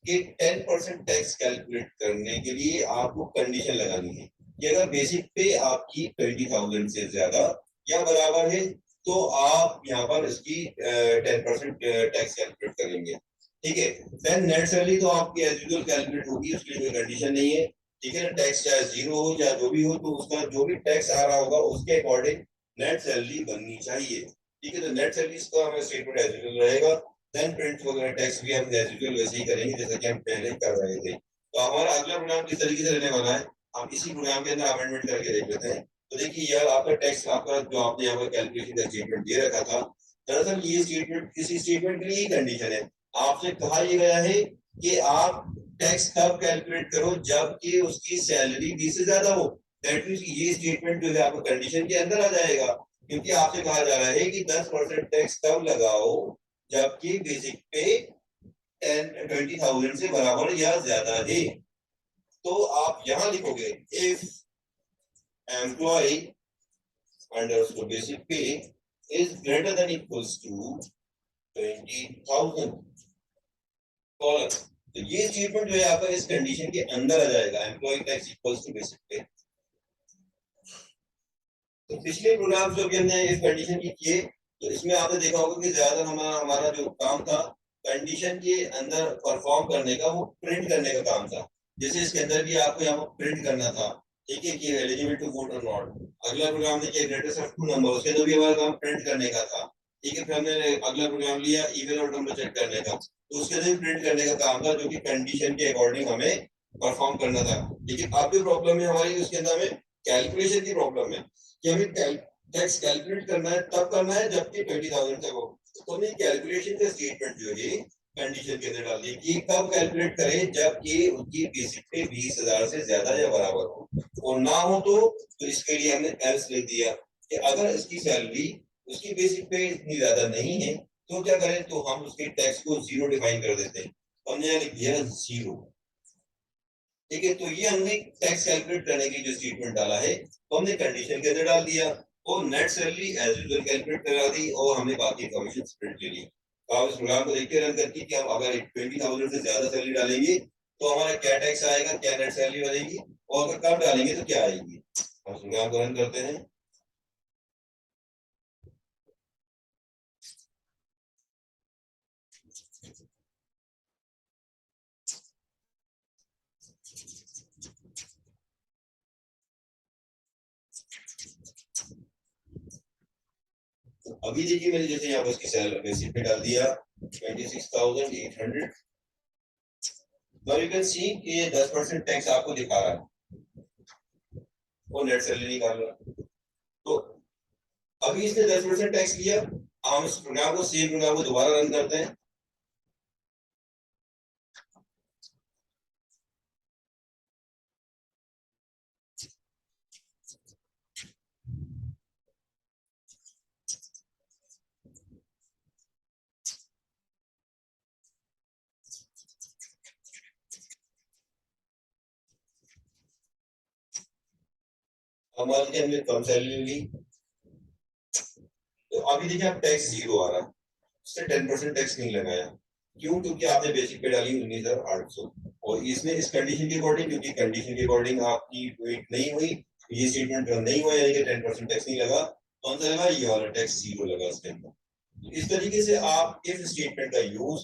कि 10% टैक्स कैलकुलेट करने के लिए आपको कंडीशन लगानी है कि अगर बेसिक पे आपकी 20,000 से ज्यादा या बराबर है तो आप यहाँ पर इसकी 10% टैक्स कैलकुलेट करेंगे। ठीक है, देन नेट सैलरी तो आपकी एज यूजुअल कैलकुलेट होगी, उसके लिए कोई कंडीशन नहीं है। ठीक है, टैक्स चाहे जीरो हो या जो भी हो तो उसका जो भी टैक्स आ रहा होगा उसके अकॉर्डिंग नेट सैलरी बननी चाहिए। ठीक है, तो नेट सैलरी का हमें स्टेटमेंट एज यूजुअल रहेगा, देन प्रिंट वगैरह टैक्स भी हम एज यूजुअल वैसे ही करेंगे जैसा कि हम पहले कर रहे थे। तो हमारा अगला प्रोग्राम किस तरीके से रहने वाला है, हम इसी प्रोग्राम के अंदर अमेंडमेंट करके देख लेते हैं। तो देखिए यार आपका टैक्स, आपका जो आपने यहाँ पर कैलकुलेशन का स्टेटमेंट दे रखा था, दरअसल ये स्टेटमेंट किसी स्टेटमेंट के लिए ही कंडीशन है। आपसे कहा यह गया है कि आप टैक्स तब कैलकुलेट करो जबकि उसकी सैलरी 20 से ज्यादा हो। दैट मींस ये स्टेटमेंट जो है आपको कंडीशन के अंदर आ जाएगा, क्योंकि आपसे कहा जा रहा है कि 10% टैक्स तब लगाओ जबकि बेसिक पे 20,000 से बराबर या ज्यादा है। तो आप यहां लिखोगे if employ under basic pay is greater than equals to 20,000 colon. तो ये स्टेटमेंट जो है आपका इस कंडीशन के अंदर आ जाएगा, employ tax equals to basic pay. तो पिछले प्रोग्राम जो भी हमने इस कंडीशन की किए तो इसमें आपने देखा होगा कि ज्यादा हमारा हमारा जो काम था कंडीशन के अंदर परफॉर्म करने का, वो प्रिंट करने का काम था। जैसे इसके अंदर भी आपको यहाँ पर प्रिंट करना था, ठीक है, कि एलिजिबल टू वोट और नॉट। अगला प्रोग्राम देखिए ग्रेटेस्ट ऑफ टू नंबर, उसके अंदर भी हमारा काम प्रिंट करने का था। ठीक है, फिर हमने अगला प्रोग्राम लिया इवन और नंबर चेक करने का, तो उसके अंदर प्रिंट करने का काम था जो कि कंडीशन के अकॉर्डिंग हमें परफॉर्म करना था। लेकिन अब जो प्रॉब्लम है हमारी उसके अंदर हमें कैलकुलेशन की प्रॉब्लम है कि हमें टैक्स कैलकुलेट करना है, तब करना है जबकि 20,000 तक हो। तो हमने कैलकुलेशन का स्टेटमेंट जो है कंडीशन के अंदर डाल दिया कि कब कैलकुलेट करें जबकि उनकी बेसिक पे 20,000 से ज्यादा या बराबर हो, और ना हो तो इसके लिए हमने एल्स लिख दिया कि अगर इसकी सैलरी उसकी बेसिक पे इतनी ज्यादा नहीं है तो क्या करें, तो हम उसके टैक्स को जीरो डिफाइन कर देते हैं। हमने यहाँ लिख दिया जीरो। ठीक है, तो ये हमने टैक्स कैलकुलेट करने के जो स्टेटमेंट डाला है तो हमने कंडीशन के अंदर डाल दिया और net salary as usual calculate करा दी और हमने बाकी इन्फॉर्मेशन स्प्रेड ले ली। तो आप इस प्रोग्राम को देखते रन करके कि हम अगर 20,000 से ज्यादा सैलरी डालेंगे तो हमारा क्या टैक्स आएगा, क्या नेट सैलरी बनेगी, और अगर कम डालेंगे तो क्या आएगी। हम प्रोग्राम को रन करते हैं। तो अभी देखिए मैंने जैसे यहाँ पर इसकी सैलरी बेसिक पे डाल दिया 26,800। Now you can see कि ये 10% टैक्स आपको दिखा रहा है और नेट सैलरी निकाल रहा है। तो अभी इसने 10% टैक्स लिया, हम इस प्रोग्राम को सेम प्रोग्राम को दोबारा रन करते हैं। हमारे हमने कम सैलरी ली, तो अभी देखिए आप टैक्स जीरो आ रहा है, उससे 10% टैक्स नहीं लगाया। क्यों? क्योंकि आपने बेसिक पे डाली 19,800 और इसमें इस कंडीशन के अकॉर्डिंग, क्योंकि कंडीशन के अकॉर्डिंग आपकी वेट नहीं हुई, ये स्टेटमेंट रन नहीं हुआ, यानी कि 10% टैक्स नहीं लगा। कौन सा लगा? ये वाला टैक्स जीरो लगा इसके अंदर। इस तरीके से आप इफ स्टेटमेंट का यूज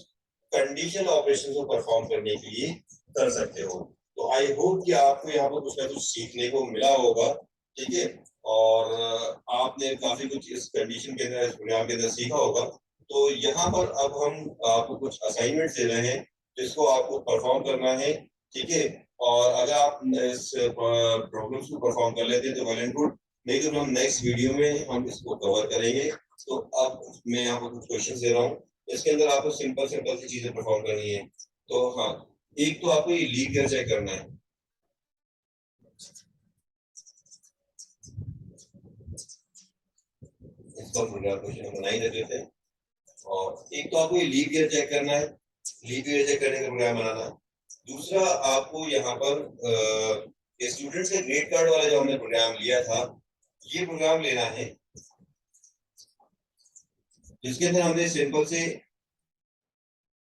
कंडीशनल ऑपरेशन को परफॉर्म करने के लिए कर सकते हो। तो आई होप कि आपको यहाँ पर कुछ ना कुछ सीखने को मिला होगा, ठीक है। और आपने काफी कुछ इस कंडीशन के अंदर, इस प्रोग्राम के अंदर सीखा होगा। तो यहाँ पर अब हम आपको कुछ असाइनमेंट दे रहे हैं जिसको आपको परफॉर्म करना है, ठीक है। और अगर आप इस प्रॉब्लम्स को परफॉर्म कर लेते हैं तो वेल एंड गुड, नहीं तो हम नेक्स्ट वीडियो में हम इसको कवर करेंगे। तो अब मैं यहाँ पर कुछ क्वेश्चन दे रहा हूँ, इसके अंदर आपको सिंपल सिंपल सी चीजें परफॉर्म करनी है। तो हाँ, एक तो आपको ये लीव ईयर चेक करना है। इसका प्रोग्राम क्वेश्चन बना ही देते थे। और एक तो आपको ये लीव ईयर चेक करना है, लीव ईयर चेक करने का प्रोग्राम बनाना है। दूसरा आपको यहाँ पर स्टूडेंट्स के ग्रेड कार्ड वाला जो हमने प्रोग्राम लिया था, ये प्रोग्राम लेना है, जिसके अंदर हमने सिंपल से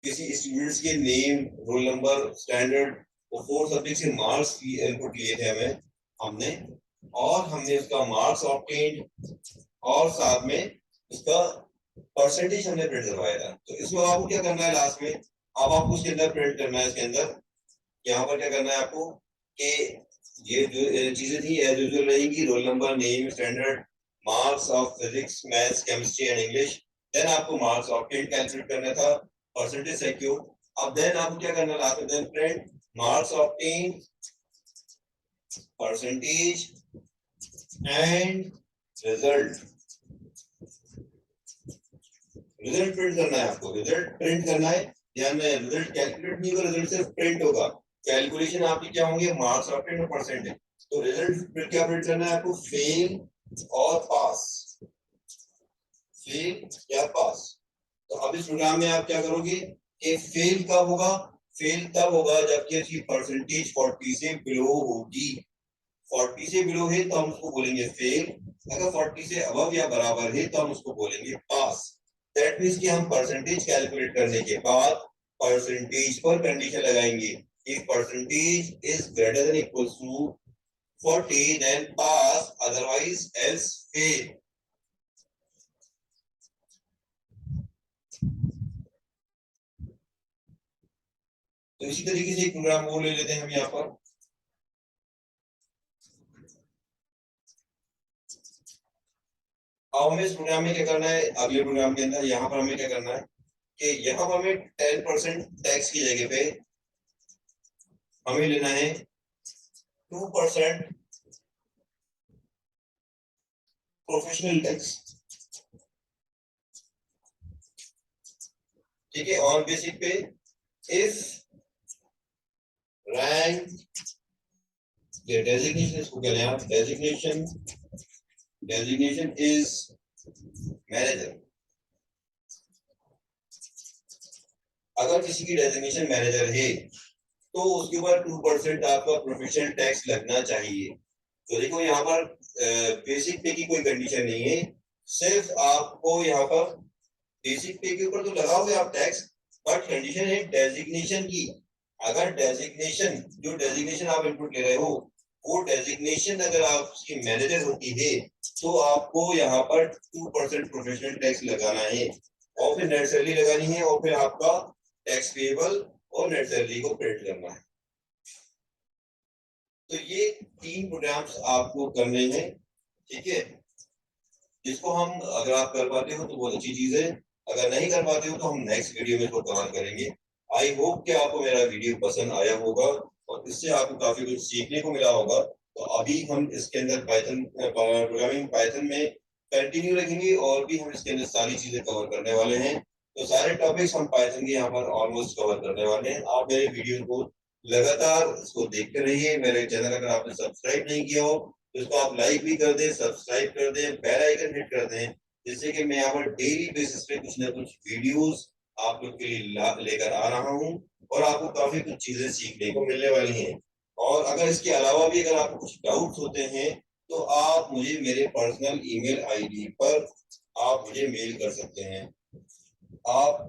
किसी स्टूडेंट्स के नेम, रोल नंबर, स्टैंडर्ड और 4 सब्जेक्ट से मार्क्स की इनपुट लिए थे हमने और हमने उसका मार्क्स ऑब्टेन्ड और साथ में उसका परसेंटेज हमने प्रिंट करवाया था। तो इसमें आपको क्या करना है, लास्ट में अब आपको उसके अंदर प्रिंट करना है। इसके अंदर यहाँ पर क्या करना है आपको कि ये जो चीजें थी एज यूजुअल रहेंगी, roll number, name, standard, marks of physics, maths, chemistry and English. Then आपको मार्क्स ऑब्टेन्ड कैलकुलेट करना था, परसेंटेज सिक्योर। अब देन आपको क्या करना, लास्ट में then print marks obtained, percentage and result. Result print करना है आपको, रिजल्ट प्रिंट करना है। ध्यान में, रिजल्ट कैलकुलेट नहीं होगा, रिजल्ट सिर्फ प्रिंट होगा। कैलकुलेशन आपकी क्या होंगे, मार्क्स ऑब्टेन्ड और परसेंटेज। तो रिजल्ट क्या प्रिंट करना है आपको, फेल और पास, फेल या पास। तो अब इस प्रोग्राम में आप क्या करोगे कि फेल कब होगा, फेल तब होगा जबकि इसकी परसेंटेज 40 से बिलो होगी। 40 से बिलो है तो हम उसको बोलेंगे फेल, अगर 40 से अबव या बराबर है तो हम उसको बोलेंगे पास। दैट मींस कि हम परसेंटेज कैलकुलेट करने के बाद परसेंटेज पर कंडीशन लगाएंगे, if percentage is greater than equals to 40 then pass, otherwise else fail. तो इसी तरीके से एक प्रोग्राम वो ले लेते हैं हम यहाँ पर। अब हमें इस प्रोग्राम में क्या करना है, अगले प्रोग्राम के अंदर यहाँ पर हमें क्या करना है कि यहाँ पर हमें 10% टैक्स की जगह पे हमें लेना है 2% प्रोफेशनल टैक्स, ठीक है। ऑन बेसिक पे इफ रैंक, ये डेजिग्नेशन, इसको क्या लें, डेजिग्नेशन, डेजिग्नेशन इज मैनेजर। अगर किसी की डेजिग्नेशन मैनेजर है तो उसके ऊपर 2% आपका प्रोफेशनल टैक्स लगना चाहिए। तो देखो यहाँ पर बेसिक पे की कोई कंडीशन नहीं है, सिर्फ आपको यहाँ पर बेसिक पे के ऊपर तो लगा हुआ है आप टैक्स, बट कंडीशन है डेजिग्नेशन की। अगर डेजिग्नेशन, जो डेजिग्नेशन आप इनपुट ले रहे हो, वो डेजिग्नेशन अगर आपकी मैनेजर होती है तो आपको यहाँ पर 2% प्रोफेशनल टैक्स लगाना है और फिर नेट सैलरी लगानी है और फिर आपका टैक्स पेबल और नेट सैलरी को प्रिंट करना है। तो ये 3 प्रोग्राम्स आपको करने हैं, ठीक है। जिसको हम, अगर आप कर पाते हो तो बहुत अच्छी चीज है, अगर नहीं कर पाते हो तो हम नेक्स्ट वीडियो में इसको कवर करेंगे। आई होप कि आपको मेरा वीडियो पसंद आया होगा और इससे आपको काफी कुछ सीखने को मिला होगा। तो अभी हम इसके अंदर पाइथन प्रोग्रामिंग पाइथन में कंटिन्यू रखेंगे और भी हम इसके अंदर सारी चीजें कवर करने वाले हैं। तो सारे टॉपिक्स हम पाइथन के यहाँ पर ऑलमोस्ट कवर करने वाले हैं। आप मेरे वीडियो को लगातार इसको देखते रहिए। मेरे चैनल अगर आपने सब्सक्राइब नहीं किया हो तो इसको आप लाइक भी कर दें, सब्सक्राइब कर दें, बेल आइकन हिट कर दें, जिससे कि मैं यहाँ पर डेली बेसिस पे कुछ ना कुछ वीडियोस आप लोग के लिए लेकर आ रहा हूँ और आपको काफी कुछ चीजें सीखने को मिलने वाली हैं। और अगर इसके अलावा भी अगर आपको कुछ डाउट्स होते हैं तो आप मुझे मेरे पर्सनल ईमेल आईडी पर आप मुझे मेल कर सकते हैं। आप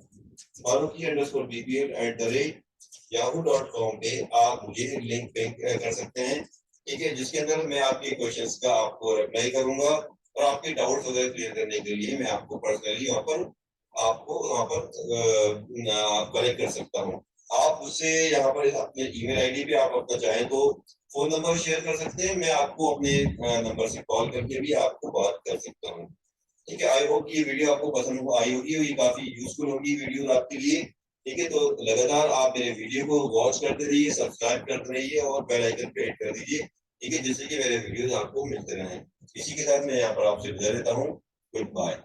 faruqi_bpl@yahoo.com पे आप मुझे लिंक पे कर सकते हैं, ठीक है, जिसके अंदर मैं आपके क्वेश्चंस का आपको रिप्लाई करूंगा और आपके डाउट्स वगैरह क्लियर करने के लिए मैं आपको पर्सनली वहां पर आपको वहाँ पर आप कनेक्ट कर सकता हूँ। आप उससे यहाँ पर अपने ईमेल आईडी पे आप अपना चाहें तो फोन नंबर शेयर कर सकते हैं, मैं आपको अपने नंबर से कॉल करके भी आपको बात कर सकता हूँ। ठीक है, आई होप ये वीडियो आपको पसंद हो आई होगी, ये काफी यूजफुल होगी वीडियो आपके लिए। ठीक है, तो लगातार आप मेरे वीडियो को वॉच करते रहिए, सब्सक्राइब करते रहिए और बेल आइकन पे हिट कर दीजिए। ठीक है, जिससे कि मेरे वीडियोस आपको मिलते रहें। इसी के साथ मैं यहाँ पर आपसे विदा लेता हूँ। Good bye.